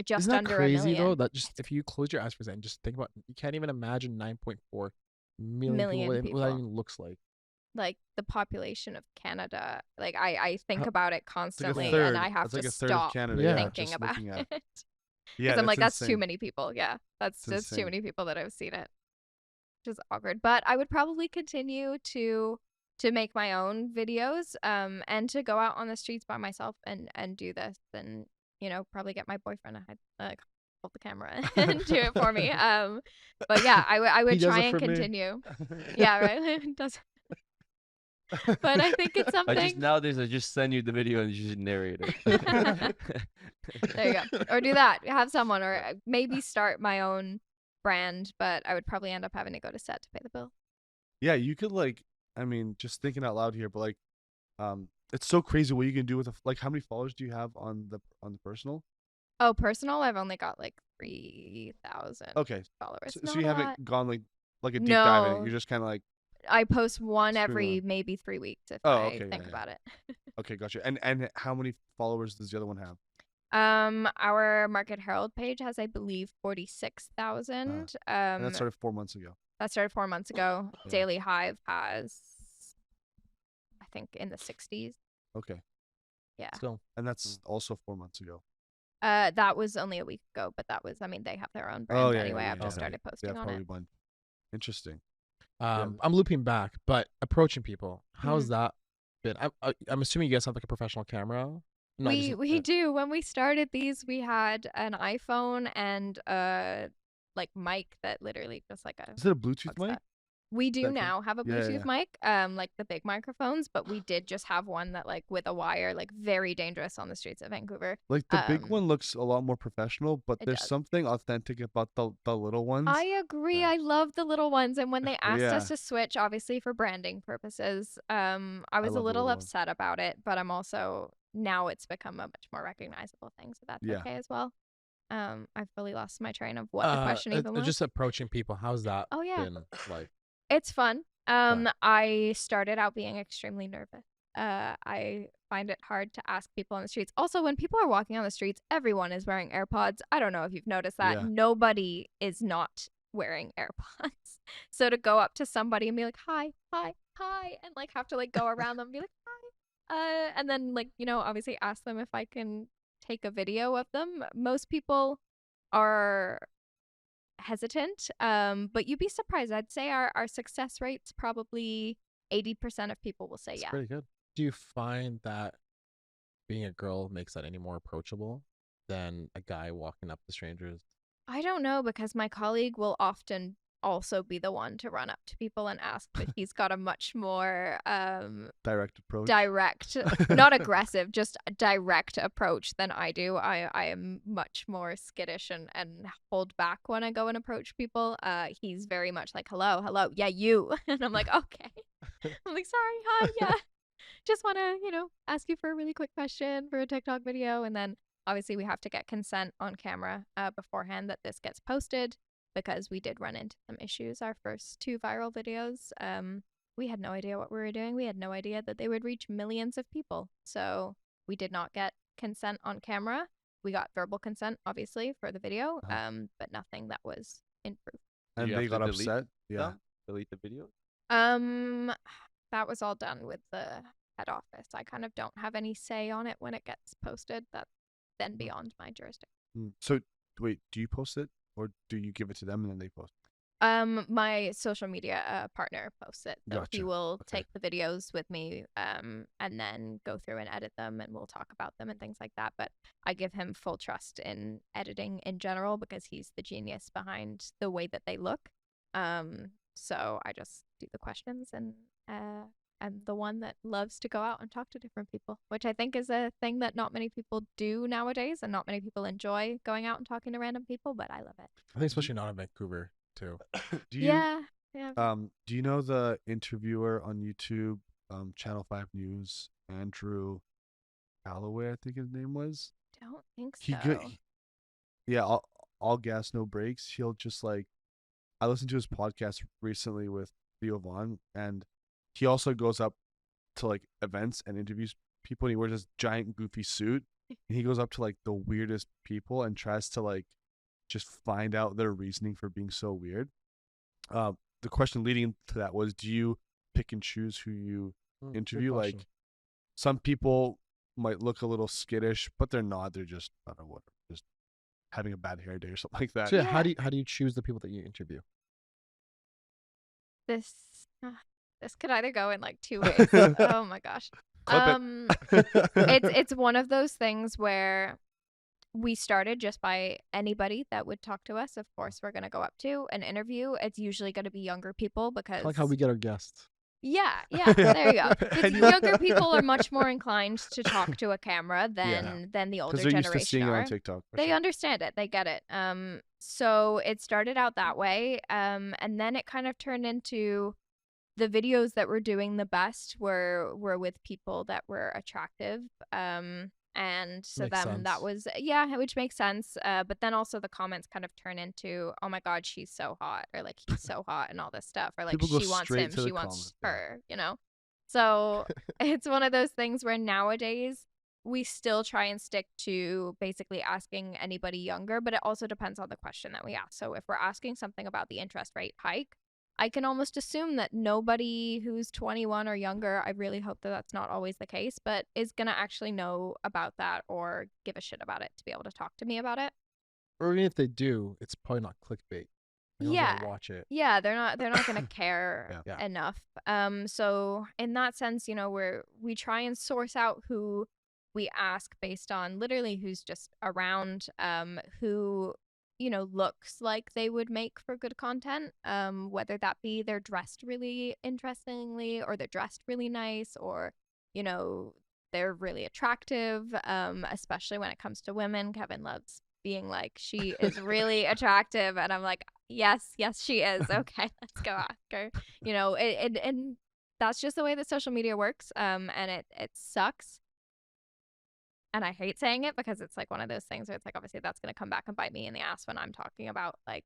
just Isn't that under crazy a million though? That just if you close your eyes for a second, just think about, you can't even imagine 9.4 million Million people, what that people. even looks like. Like the population of Canada. Like I think How- about it It's like a constantly, third. and I have That's like to a third stop of Canada. Yeah. thinking just about looking it. at. Because Yeah, I'm like, that's too insane. many people. Yeah, that's It's just too insane. many people that have seen it, which is awkward. But I would probably continue to make my own videos, and to go out on the streets by myself and do this, and you know, probably get my boyfriend to hold the camera and do it for me. But yeah, I He would does try it and for me. continue. Yeah, right. Does but I think it's I something. just nowadays I just send you the video and you just narrate it. There you go. Or do that. Have someone, or maybe start my own brand, but I would probably end up having to go to set to pay the bill. Yeah, you could like. I mean, just thinking out loud here, but like, it's so crazy what you can do with like. How many followers do you have on the personal? Oh, personal, I've only got like 3,000 Okay, followers. so Not you a haven't lot. gone like a deep dive in it. No, You're just kind of like, I post one Screwing every around. maybe 3 weeks if Oh, I okay, think yeah. about it. okay, gotcha. And how many followers does the other one have? Our Market Herald page has, I believe, 46,000. And that started 4 months ago. That started 4 months ago. Yeah. Daily Hive has, I think, in the 60s. Okay, Yeah. Still, and that's also 4 months ago. That was only a week ago, but that was, I mean, they have their own brand Oh yeah, anyway. yeah, I've just yeah. started Yeah, posting on probably it. one. Interesting. I'm looping back, but approaching people, how's that been? I'm assuming you guys have like a professional camera. No, We just, we do. When we started these, we had an iPhone and like mic that literally just like a Is it a Bluetooth what's mic? that? We do That can- now have a Yeah, Bluetooth yeah. mic, like the big microphones, but we did just have one that like with a wire, like very dangerous on the streets of Vancouver. Like the big Um, one looks a lot more professional, but it there's does. something authentic about the little ones. I agree. Yeah. I love the little ones. And when they asked Yeah. us to switch, obviously for branding purposes, I was a love the little little ones. upset about it, but I'm also, now it's become a much more recognizable thing. So that's Yeah. okay as well. I've really lost my train of what the question even was. just approaching people. How's that Oh, yeah. been like? It's fun. I started out being extremely nervous. I find it hard to ask people on the streets. Also, when people are walking on the streets, everyone is wearing AirPods. I don't know if you've noticed that. Yeah. Nobody is not wearing AirPods. So to go up to somebody and be like, hi, hi, hi, and like have to like go around them and be like, hi. And then like, you know, obviously ask them if I can take a video of them. Most people are hesitant, but you'd be surprised. I'd say our success rate's probably 80% of people will say It's yeah. pretty good. Do you find that being a girl makes that any more approachable than a guy walking up to strangers? I don't know, because my colleague will often also be the one to run up to people and ask, but he's got a much more Direct approach. direct, not aggressive, just a direct approach than I do. I am much more skittish and hold back when I go and approach people. He's very much like, hello, yeah, you. And I'm like, okay. I'm like, sorry, hi, yeah. Just want to, you know, ask you for a really quick question for a TikTok video. And then obviously we have to get consent on camera beforehand that this gets posted, because we did run into some issues. Our first 2 viral videos, we had no idea what we were doing. We had no idea that they would reach millions of people. So we did not get consent on camera. We got verbal consent, obviously, for the video, but nothing that was in proof. And You they have got to delete upset. Yeah. them? Delete the video? That was all done with the head office. I kind of don't have any say on it when it gets posted. That's then beyond my jurisdiction. So wait, do you post it or do you give it to them and then they post? My social media partner posts it. So he Gotcha. will Okay. take the videos with me, and then go through and edit them, and we'll talk about them and things like that. But I give him full trust in editing in general because he's the genius behind the way that they look. So I just do the questions, and I'm the one that loves to go out and talk to different people, which I think is a thing that not many people do nowadays, and not many people enjoy going out and talking to random people. But I love it. I think especially not in Vancouver too. Do you Yeah. do you know the interviewer on YouTube, Channel 5 News, Andrew Calloway, I think his name was? Don't think He so. good. Yeah, all gas, no breaks. He'll just like, I listened to his podcast recently with Theo Vaughn, and he also goes up to like events and interviews people, and he wears this giant goofy suit, and he goes up to like the weirdest people and tries to like just find out their reasoning for being so weird. The question leading to that was, do you pick and choose who you Good interview? Like, question. some people might look a little skittish, but they're not. They're just, I don't know, what, just having a bad hair day or something like that. So yeah, Yeah. how do you choose the people that you interview? This this could either go in like two ways. Oh my gosh. Clip It's one of those things where we started just by anybody that would talk to us. Of course, we're gonna go up to an interview. It's usually gonna be younger people because Like how we get our guests. yeah, there you go. Because And you- younger people are much more inclined to talk to a camera than the older Because they're used to generation seeing it are. on TikTok. for They sure. understand it. They get it. So it started out that way. And then it kind of turned into the videos that were doing the best were with people that were attractive. And so Makes then that sense. was which makes sense. But then also the comments kind of turn into, oh my God, she's so hot, or like he's so hot, and all this stuff, or like People go she wants straight him, to the she wants comments, yeah. her. So it's one of those things where nowadays we still try and stick to basically asking anybody younger, but it also depends on the question that we ask. So if we're asking something about the interest rate hike, I can almost assume that nobody who's 21 or younger, I really hope that that's not always the case, but is going to actually know about that or give a shit about it to be able to talk to me about it. Or even if they do, it's probably not clickbait. No one's Yeah. gonna watch it. Yeah, they're not going to care Yeah. enough. So in that sense, we try and source out who we ask based on literally who's just around, who looks like they would make for good content, whether that be they're dressed really interestingly, or they're dressed really nice, or they're really attractive, especially when it comes to women. Kevin loves being like, she is really attractive, and I'm like, yes she is. Okay, let's go ask her. And that's just the way that social media works, and it sucks. And I hate saying it because it's like one of those things where it's like, obviously that's going to come back and bite me in the ass when I'm talking about, like,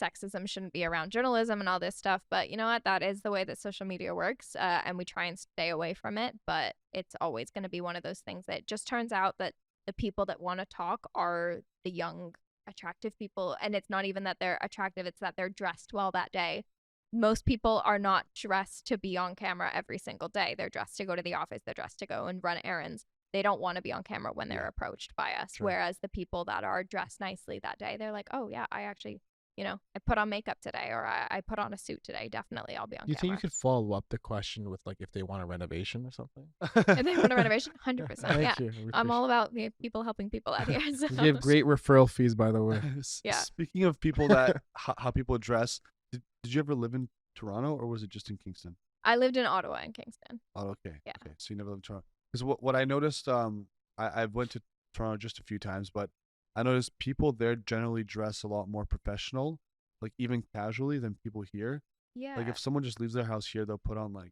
sexism shouldn't be around journalism and all this stuff. But you know what? That is the way that social media works. And we try and stay away from it. But it's always going to be one of those things that it just turns out that the people that want to talk are the young, attractive people. And it's not even that they're attractive, it's that they're dressed well that day. Most people are not dressed to be on camera every single day. They're dressed to go to the office. They're dressed to go and run errands. They don't want to be on camera when they're approached by us. Sure. Whereas the people that are dressed nicely that day, they're like, oh yeah, I actually, I put on makeup today, or I put on a suit today. Definitely I'll be on Do you think camera. you could follow up the question with like if they want a renovation or something? If they want a renovation, 100%. Thank Yeah. you. We I'm all appreciate- about people helping people out here. So. We give great referral fees, by the way. Yeah. Speaking of people that how people dress, did you ever live in Toronto, or was it just in Kingston? I lived in Ottawa and Kingston. Oh, okay. Yeah. Okay, so you never lived in Toronto. Because what I noticed, I went to Toronto just a few times, but I noticed people there generally dress a lot more professional, like even casually, than people here. Yeah. Like if someone just leaves their house here, they'll put on like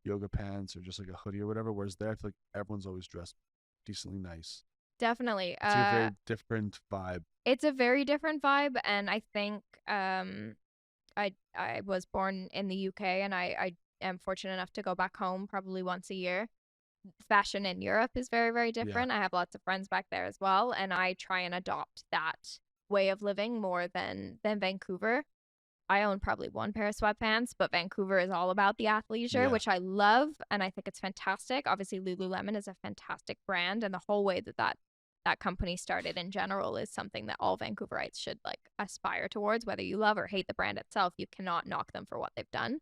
yoga pants or just like a hoodie or whatever. Whereas there, I feel like everyone's always dressed decently nice. Definitely. It's like a very different vibe. It's a very different vibe, and I think I was born in the UK, and I am fortunate enough to go back home probably once a year. Fashion in Europe is very, very different. I have lots of friends back there as well, and I try and adopt that way of living more than Vancouver. I own probably one pair of sweatpants, but Vancouver is all about the athleisure, which I love, and I think it's fantastic. Obviously, Lululemon is a fantastic brand, and the whole way that that company started in general is something that all Vancouverites should like aspire towards. Whether you love or hate the brand itself, you cannot knock them for what they've done.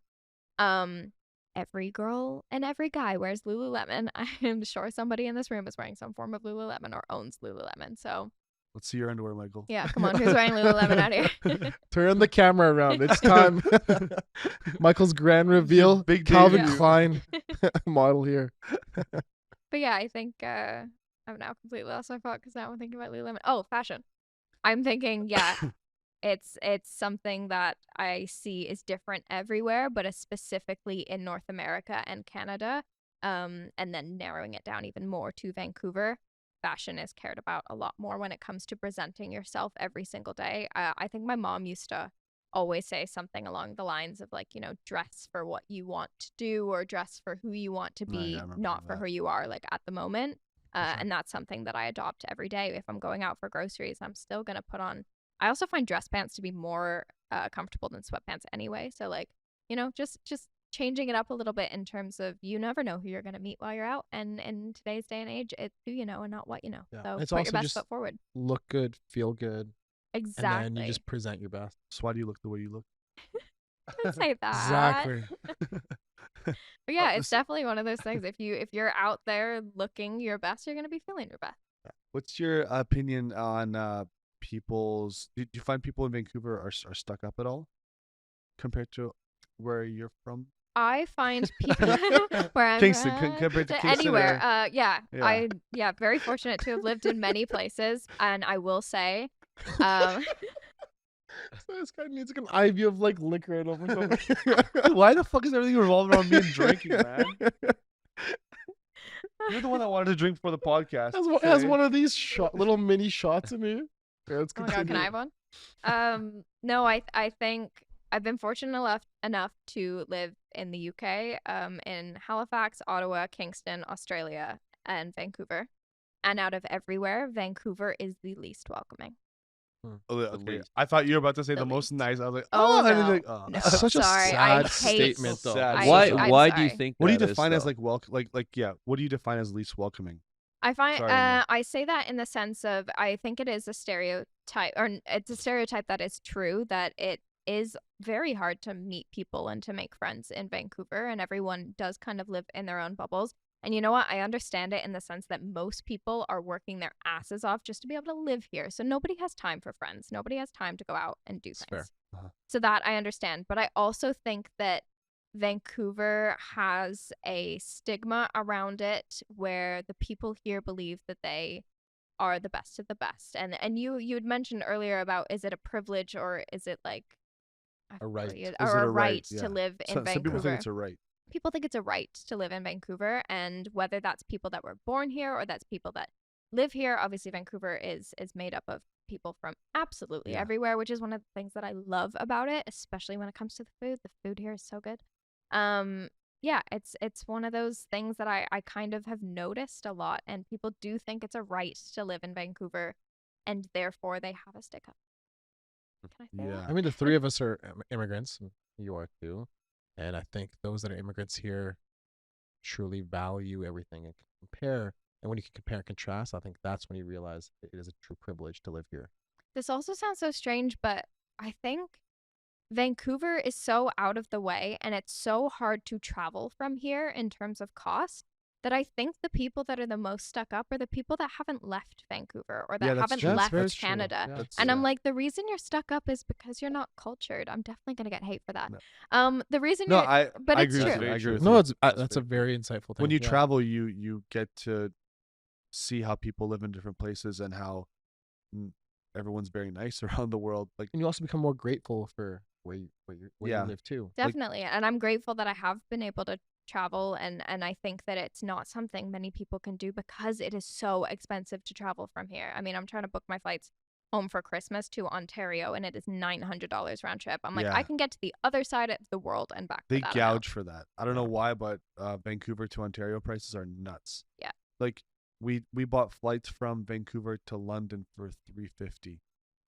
Every girl and every guy wears Lululemon. I am sure somebody in this room is wearing some form of Lululemon or owns Lululemon. So Let's see your underwear, Michael. yeah, come on, who's wearing Lululemon out here? Turn the camera around. It's time. Michael's grand reveal. Big Calvin debut. Klein model here. But yeah, I think I've now completely lost my thought because now I'm thinking about Lululemon. Oh, fashion. I'm thinking, yeah, it's something that I see is different everywhere, but specifically in North America and Canada. And then narrowing it down even more to Vancouver. Fashion is cared about a lot more when it comes to presenting yourself every single day. I think my mom used to always say something along the lines of like, you know, dress for what you want to do or dress for who you want to Oh, yeah, be, I remember not for that. who you are like at the moment. sure. And that's something that I adopt every day. If I'm going out for groceries, I'm still going to put on. I also find dress pants to be more comfortable than sweatpants anyway. So like, you know, just changing it up a little bit in terms of you never know who you're going to meet while you're out. And in today's day and age, it's who you know and not what you know. Yeah. So It's put your also best just foot forward. Look good, feel good, Exactly. and then you just present your best. So why do you look the way you look? Don't say that. Exactly. But yeah, this- it's definitely one of those things. If you're out there looking your best, you're going to be feeling your best. What's your opinion on people's? Do you find people in Vancouver are stuck up at all compared to where you're from? I find people where I'm Kingston, from, compared to Kingston anywhere. or- Yeah, Yeah. very fortunate to have lived in many places, and I will say, um, So this guy needs like an IV of like liquor and over something. Why the fuck is everything revolving around me and drinking, man? You're the one that wanted to drink for the podcast. Has okay? one of these little mini shots in here. Yeah, let's oh my god, can I have one? No, I think I've been fortunate enough to live in the UK, in Halifax, Ottawa, Kingston, Australia, and Vancouver. And out of everywhere, Vancouver is the least welcoming. Oh, okay. least. I thought you were about to say The the most least. nice. I was like, Oh, and then no. like, oh. No, Such a sorry, I sad hate- statement, though. Sad. Why I'm why do you sorry. think What do you that is, define as though? like yeah? What do you define as least welcoming? I find Sorry, Emma. I say that in the sense of I think it is a stereotype, or it's a stereotype that is true, that it is very hard to meet people and to make friends in Vancouver, and everyone does kind of live in their own bubbles. And you know what? I understand it in the sense that most people are working their asses off just to be able to live here. So nobody has time for friends. Nobody has time to go out and do It's things. fair. Uh-huh. So that I understand. But I also think that Vancouver has a stigma around it where the people here believe that they are the best of the best. And you had mentioned earlier about, is it a privilege or is it like I A right. forget what you- Is or it a a right right? Yeah. to live in Some Vancouver? people think it's a right. People think it's a right to live in Vancouver, and whether that's people that were born here or that's people that live here. Obviously Vancouver is made up of people from absolutely Yeah. everywhere, which is one of the things that I love about it, especially when it comes to the food. The food here is so good. Yeah, it's one of those things that I kind of have noticed a lot, and people do think it's a right to live in Vancouver, and therefore they have a stick up. Can I say Yeah. that? I mean, the three of us are immigrants. And you are too. And I think those that are immigrants here truly value everything and can compare. And when you can compare and contrast, I think that's when you realize it is a true privilege to live here. This also sounds so strange, but I think Vancouver is so out of the way and it's so hard to travel from here in terms of cost that I think the people that are the most stuck up are the people that haven't left Vancouver or that Yeah, that's haven't true. left That's true. Canada. Yeah. That's, And I'm yeah. like, the reason you're stuck up is because you're not cultured. I'm definitely gonna get hate for that. No. The reason No, you're but I it's agree with true. you. I agree with No, you. it's that's a very insightful thing. When you yeah. travel, you get to see how people live in different places and how everyone's very nice around the world. Like, and you also become more grateful for where you Yeah. live too. Definitely. And I'm grateful that I have been able to travel, and I think that it's not something many people can do because it is so expensive to travel from here. I mean, I'm trying to book my flights home for Christmas to Ontario and it is $900 round trip. I'm like, Yeah. I can get to the other side of the world and back for they that gouge for that. I don't know Yeah. why, but Vancouver to Ontario prices are nuts. Yeah. Like we bought flights from Vancouver to London for $350,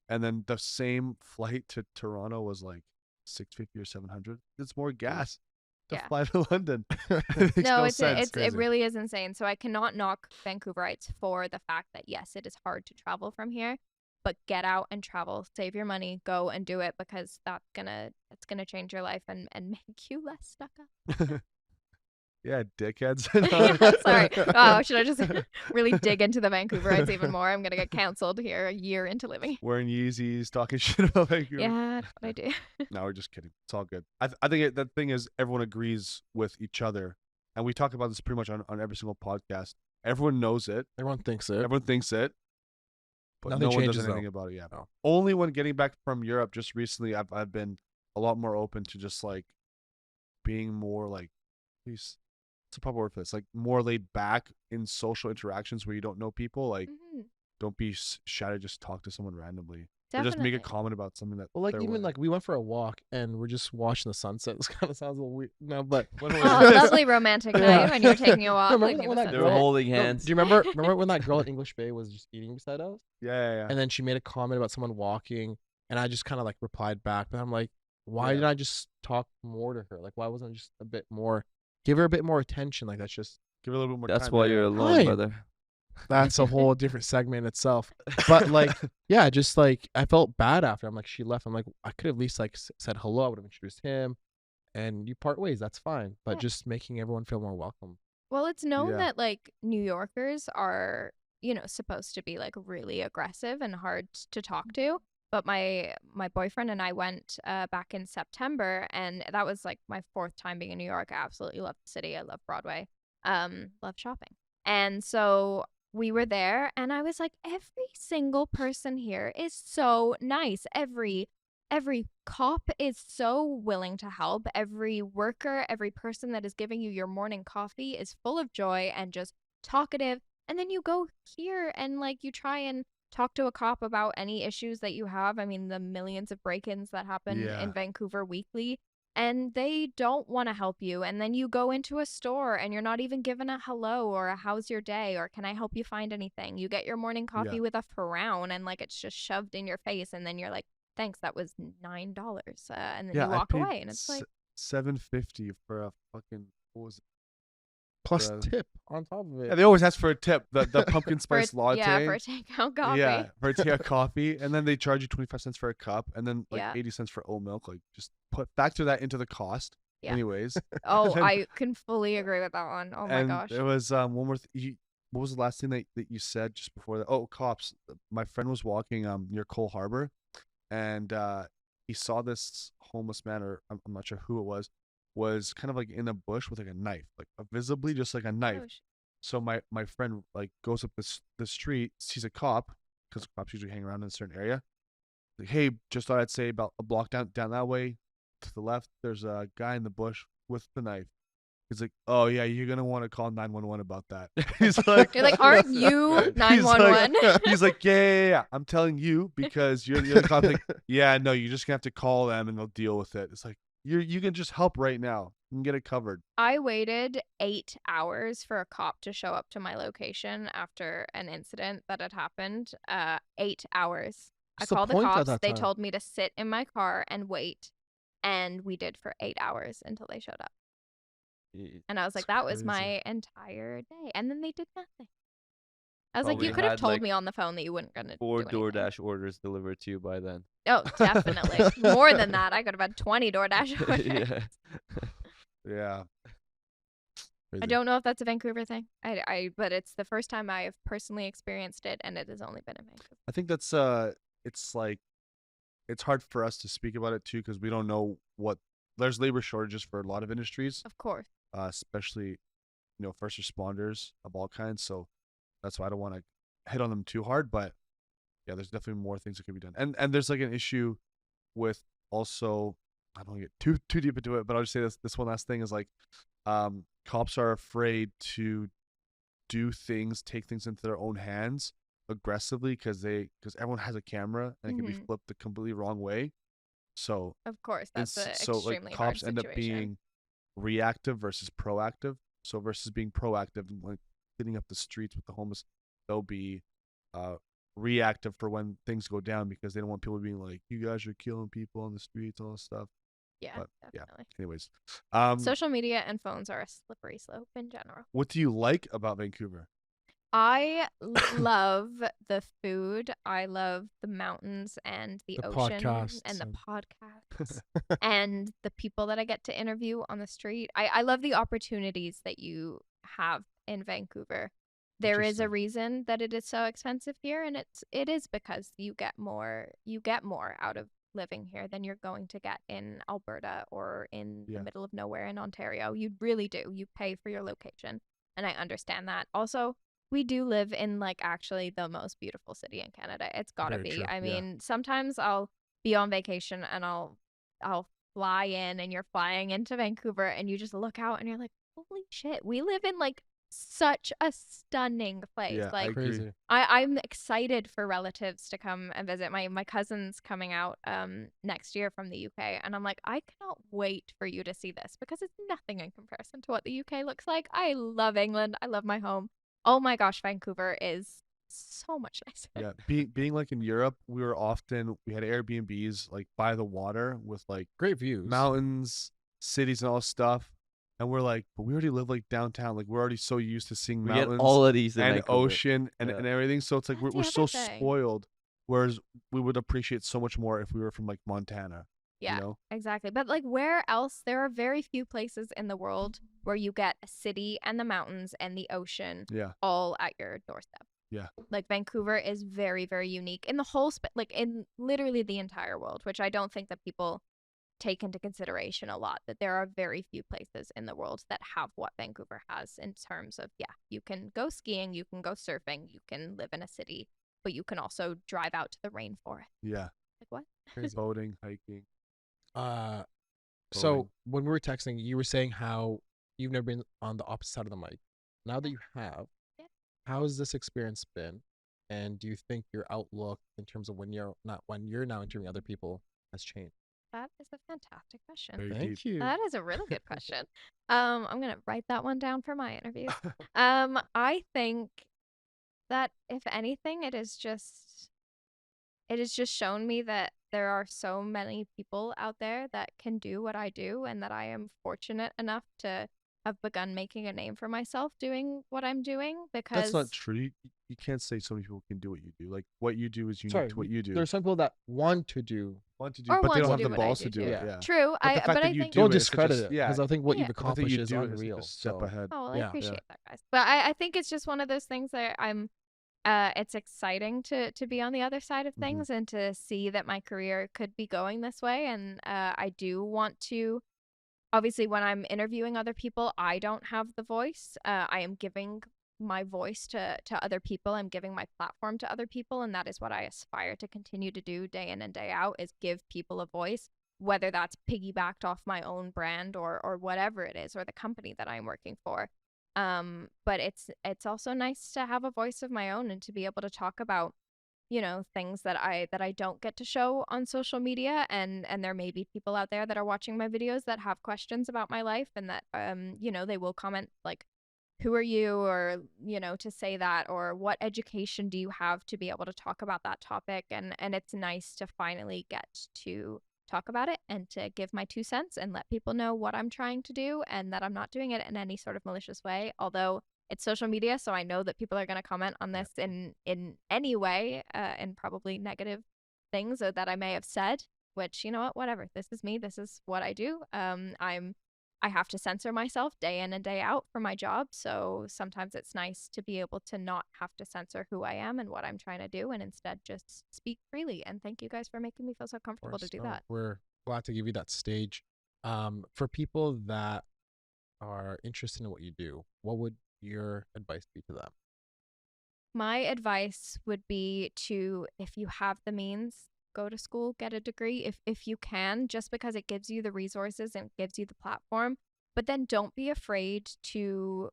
and then the same flight to Toronto was like $650 or $700. It's more gas to Yeah. fly to London. It makes No, no sense. it Crazy. really is insane. So I cannot knock Vancouverites for the fact that yes, it is hard to travel from here, but get out and travel, save your money, go and do it because that's gonna change your life and make you less stuck up. Yeah, dickheads. Yeah, sorry. Oh, should I just really dig into the Vancouverites even more? I'm gonna get canceled here a year into living. Wearing Yeezys, talking shit about Vancouver. Yeah, that's what I do. No, we're just kidding. It's all good. I think the thing is everyone agrees with each other, and we talk about this pretty much on every single podcast. Everyone knows it. Everyone thinks it. Everyone thinks it, but Nothing no one does changes, anything though. about it. Yeah. No. Only when getting back from Europe just recently, I've been a lot more open to just like being more like, please, what's the proper word for this? Like more laid back in social interactions where you don't know people. Like, Mhm, don't be shy to just talk to someone randomly. Or just make a definitely. comment about something that. Well, like they're even wearing. like we went for a walk and we're just watching the sunset. This kind of sounds a little weird. No, but When was Oh, this? lovely romantic Yeah. night when you're taking a walk. remember looking when at that the They were sunset. holding No, hands. do you remember when that girl at English Bay was just eating beside us? Yeah. And then she made a comment about someone walking, and I just kind of like replied back. But I'm like, why Yeah. didn't I just talk more to her? Like, why wasn't I just a bit more, give her a bit more attention? Like, that's just Give it a little bit more That's time. why yeah, you're yeah. alone, Fine. brother. that's a whole different segment itself. But like, yeah, just like I felt bad after. I'm like, she left. I'm like, I could have at least like said hello. I would have introduced him, and you part ways. That's fine. But Yeah. just making everyone feel more welcome. Well, it's known Yeah. that like New Yorkers are, supposed to be like really aggressive and hard to talk to. But my boyfriend and I went back in September, and that was like my fourth time being in New York. I absolutely love the city. I love Broadway. Love shopping. And so we were there, and I was like, every single person here is so nice. Every cop is so willing to help. Every worker, every person that is giving you your morning coffee is full of joy and just talkative. And then you go here and like you try and talk to a cop about any issues that you have. I mean, the millions of break-ins that happen Yeah. in Vancouver weekly, and they don't want to help you. And then you go into a store and you're not even given a hello or a how's your day or can I help you find anything. You get your morning coffee Yeah. with a frown and like it's just shoved in your face, and then you're like, thanks, that was $9, and then Yeah, you I walk paid away, and it's like, $7.50 for a fucking what was it? Plus The- tip on top of it. Yeah, they always ask for a tip. The pumpkin for a- spice latte. yeah, for a takeout coffee. Yeah, for a takeout coffee, and then they charge you 25 cents for a cup, and then like Yeah. 80 cents for oat milk. Like just factor that into the cost. Yeah. Anyways. Oh, then- I can fully agree with that one. Oh my and gosh. there was one more. What was the last thing that you said just before that? Oh, cops. My friend was walking near Cole Harbor, and he saw this homeless man, or I'm not sure who it was kind of like in a bush with like a knife, like visibly just like a knife. Oh, sh- So my friend like goes up the street, sees a cop, because cops usually hang around in a certain area. Like, hey, just thought I'd say about a block down that way, to the left, there's a guy in the bush with the knife. He's like, oh yeah, you're gonna want to call 911 about that. He's like, You're like, aren't you He's like- 911? He's like, yeah. I'm telling you because you're the cop. Like, yeah, no, you're just gonna have to call them and they'll deal with it. It's like you can just help right now. You can get it covered. I waited 8 hours for a cop to show up to my location after an incident that had happened. 8 hours. What's I called the point at cops. that They time? told me to sit in my car and wait. And we did for 8 hours until they showed up. And I was like, That's that was crazy. my entire day. And then they did nothing. I was Oh, like, we you could have had, told like, me on the phone that you weren't going to 4 do anything. DoorDash orders delivered to you by then. Oh, definitely. More than that. I could have had 20 DoorDash orders. Yeah. Yeah. I Crazy. don't know if that's a Vancouver thing. But it's the first time I have personally experienced it, and it has only been in Vancouver. I think that's it's like it's hard for us to speak about it too because we don't know what there's labor shortages for a lot of industries, Of course. especially first responders of all kinds. So that's why I don't want to hit on them too hard. But yeah, there's definitely more things that could be done. And there's like an issue with also I don't get too deep into it, but I'll just say this one last thing is like cops are afraid to take things into their own hands aggressively because everyone has a camera and it can be Mhm. flipped the completely wrong way. So Of course. That's an so like extremely hard cops end up situation. being reactive versus proactive. So versus being proactive and like cleaning up the streets with the homeless, they'll be reactive for when things go down because they don't want people being like, you guys are killing people on the streets, all this stuff. Yeah, But, yeah. definitely. Anyways, Social media and phones are a slippery slope in general. what do you like about Vancouver? I love the food. I love the mountains and the The ocean podcasts and the and- podcasts and the people that I get to interview on the street. I love the opportunities that you have in Vancouver. There is a Interesting. reason that it is so expensive here, and it is because you get more out of living here than you're going to get in Alberta or in Yeah. the middle of nowhere in Ontario. You really do. You pay for your location, and I understand that. Also, we do live in like actually the most beautiful city in Canada. It's gotta Very be. true, I yeah. mean, sometimes I'll be on vacation and I'll fly in and you're flying into Vancouver and you just look out and you're like, holy shit, we live in like such a stunning place. Yeah, I Like agree. Crazy. I'm excited for relatives to come and visit. My cousin's coming out next year from the UK, and I'm like, I cannot wait for you to see this because it's nothing in comparison to what the UK looks like. I love England. I love my home. Oh my gosh, Vancouver is so much nicer. Yeah, being like in Europe, we had Airbnbs like by the water with like Great views. mountains, cities, and all this stuff, and we're like, but we already live like downtown. Like we're already so used to seeing We mountains get all of these in and Vancouver. ocean and, Yeah. and everything. So it's like That's we're the so other thing. spoiled. Whereas we would appreciate so much more if we were from like Montana. Yeah, You know? exactly. But like where else? There are very few places in the world where you get a city and the mountains and the ocean Yeah. all at your doorstep. Yeah. Like Vancouver is very, very unique in the whole like in literally the entire world, which I don't think that people take into consideration a lot, that there are very few places in the world that have what Vancouver has in terms of, yeah, you can go skiing, you can go surfing, you can live in a city, but you can also drive out to the rainforest. Yeah. Like what? Crazy. Boating, hiking. So Bowling. when we were texting, you were saying how you've never been on the opposite side of the mic. Now that you have, Yeah. how has this experience been? And do you think your outlook in terms of when you're now interviewing other people has changed? That is a fantastic question. Very deep. Thank you. That is a really good question. I'm gonna write that one down for my interviews. I think that if anything, it has just shown me that there are so many people out there that can do what I do, and that I am fortunate enough to have begun making a name for myself doing what I'm doing. Because That's not true. You can't say so many people can do what you do. Like what you do is unique Sorry, to what you do. There's some people that want to do. Want to do, or but want they don't to have do the what I balls do to do too. it. Yeah. True. But the fact that I you think do Don't it, it's discredit just- it yeah. because I think what Yeah. you've The fact that you accomplished is do it is like unreal. a step So ahead. Oh, well, I Yeah. appreciate that, guys. But I think it's just one of those things that it's exciting to be on the other side of Mhm. things and to see that my career could be going this way. And I do want to, obviously, when I'm interviewing other people, I don't have the voice. I am giving my voice to other people. I'm giving my platform to other people. And that is what I aspire to continue to do day in and day out, is give people a voice, whether that's piggybacked off my own brand or whatever it is, or the company that I'm working for. But it's also nice to have a voice of my own and to be able to talk about, things that I don't get to show on social media, and there may be people out there that are watching my videos that have questions about my life, and that they will comment like, who are you, or to say that, or what education do you have to be able to talk about that topic, and it's nice to finally get to talk about it and to give my 2 cents and let people know what I'm trying to do, and that I'm not doing it in any sort of malicious way, although it's social media, so I know that people are going to comment on this in any way, and probably negative things that I may have said, which, you know what, whatever. This is me. This is what I do. I have to censor myself day in and day out for my job, so sometimes it's nice to be able to not have to censor who I am and what I'm trying to do, and instead just speak freely. And thank you guys for making me feel so of comfortable to course, do no, that. we're glad to give you that stage. For people that are interested in what you do, what would your advice be to them? My advice would be to, if you have the means, go to school, get a degree if you can, just because it gives you the resources and gives you the platform. But then don't be afraid to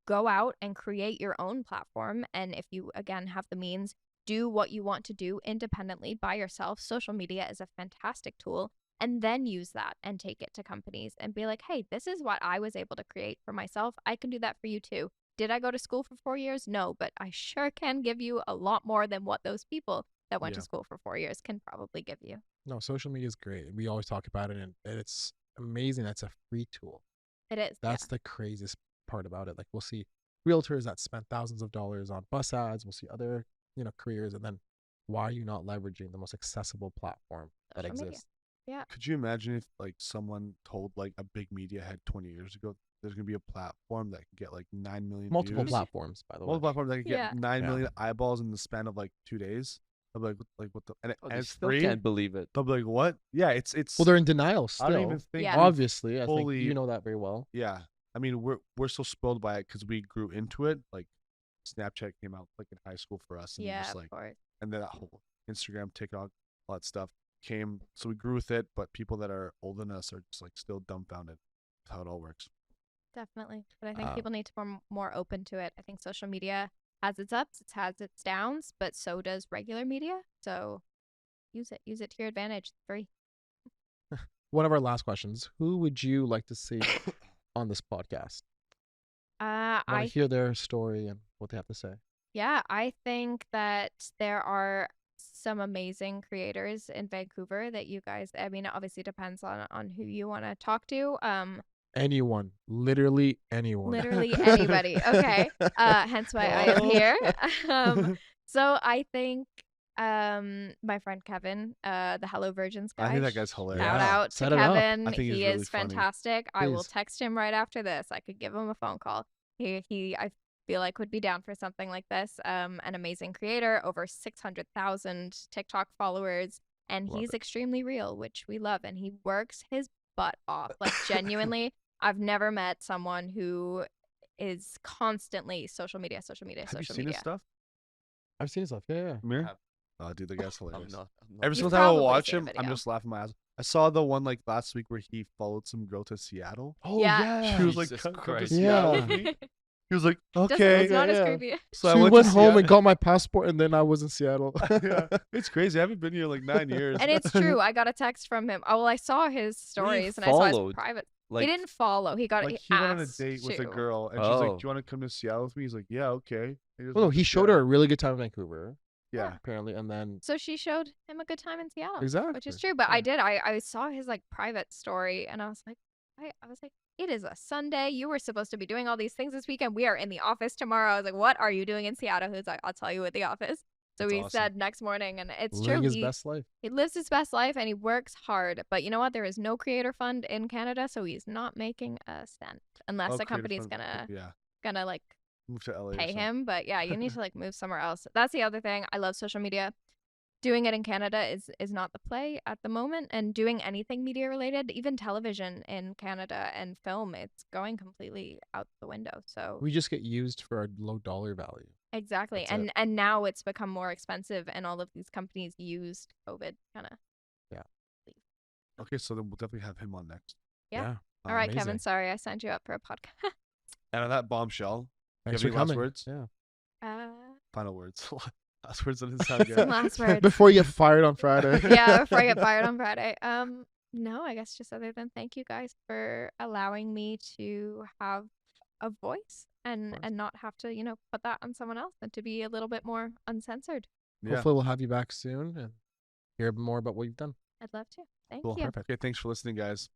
go out and create your own platform. And if you, again, have the means, do what you want to do independently by yourself. Social media is a fantastic tool. And then use that and take it to companies and be like, hey, this is what I was able to create for myself. I can do that for you too. Did I go to school for 4 years? No, but I sure can give you a lot more than what those people that went Yeah. to school for 4 years can probably give you. No, social media is great. We always talk about it, and it's amazing. That's a free tool. It is. That's the craziest part about it. Like, we'll see realtors that spend thousands of dollars on bus ads. We'll see other, careers, and then why are you not leveraging the most accessible platform that Social media. exists? Yeah. Could you imagine if like someone told like a big media head 20 years ago there's gonna be a platform that can get like 9 million Multiple views? platforms, by the way. Multiple platforms that can get Yeah. 9 Yeah. million eyeballs in the span of like 2 days. I'll be like what the and, Oh, and they it's still free. can't believe it. They'll be like, what? Yeah, it's Well, they're in denial still. I don't even think Yeah. we've- Obviously, I think fully- you know that very well. yeah. I mean, we're so spoiled by it because we grew into it. Like Snapchat came out like in high school for us, and Yeah, just of like, course. and then that whole Instagram, TikTok, all that stuff came. So we grew with it. But people that are older than us are just like still dumbfounded with how it all works. Definitely. But I think Uh, people need to be more open to it. I think social media has its ups, it has its downs, but so does regular media. So use it. Use it to your advantage. It's free. One of our last questions: who would you like to see on this podcast? I want I to hear their story and what they have to say. Yeah, I think that there are some amazing creators in Vancouver that you guys, I mean, it obviously depends on who you want to talk to. Anyone, literally anyone. Literally anybody. Okay. Hence why I am here. So I think my friend Kevin, the Hello Virgins guy. I think that guy's hilarious. Shout Yeah, out to set it up. Kevin. I think he's He really is funny. fantastic. I will Please. text him right after this. I could give him a phone call. He I feel like would be down for something like this. An amazing creator, over 600,000 TikTok followers, and Love he's it. extremely real, which we love, and he works his butt off. Like genuinely, I've never met someone who is constantly social media, social media, Have you social seen media. his stuff, I've seen his stuff. Yeah. Amir? have. Oh, dude, the guy's I'm hilarious. not. Every You've single time I probably watch seen a him, I'm video. just laughing my ass. I saw the one like last week where he followed some girl to Seattle. Oh Yeah. She was like, Jesus come to Christ. Seattle Yeah. with me. He was like, Doesn't- okay. it's not as yeah. creepy. So I So we went, went to home and Seattle. got my passport, and then I was in Seattle. Yeah, it's crazy. I haven't been here like 9 years. And it's true. I got a text from him. Oh, well, I saw his stories and I saw his followed, private. Like, he didn't follow. He got. Like he he went on a asked date with a to. girl, and she's like, Oh. "Do you want to come to Seattle with me?" He's like, "Yeah, okay." He just Well, no, went to he showed her a Seattle. really good time in Vancouver, Yeah, apparently, and then So she showed him a good time in Seattle, exactly. which is true. But Yeah. I did. I saw his like private story, and I was like, it is a Sunday. You were supposed to be doing all these things this weekend. We are in the office tomorrow. I was like, what are you doing in Seattle? He was like, I'll tell you at the office. So That's we awesome. said next morning, and it's living true. his best life. He lives his best life and he works hard. But you know what? There is no creator fund in Canada, so he's not making a cent unless Oh, a Creative company's Fund- gonna like move to LA. or pay something. him. But yeah, you need to like move somewhere else. That's the other thing. I love social media. Doing it in Canada is not the play at the moment, and doing anything media related, even television in Canada and film, it's going completely out the window. So We just get used for our low dollar value. exactly, That's it. and now it's become more expensive, and all of these companies used COVID kind of. Okay, so then we'll definitely have him on next. Yeah. All right, Kevin. amazing. Sorry, I signed you up for a podcast. And on that bombshell, Thanks you for have any last coming. words? Yeah. Final words. Last words doesn't sound good. Some last words. Before you get fired on Friday. Yeah, before I get fired on Friday. No, I guess just other than thank you guys for allowing me to have a voice and course. not have to, put that on someone else, and to be a little bit more uncensored. Yeah, Hopefully, we'll have you back soon and hear more about what you've done. I'd love to. Thank cool. you. Perfect. Okay, thanks for listening, guys.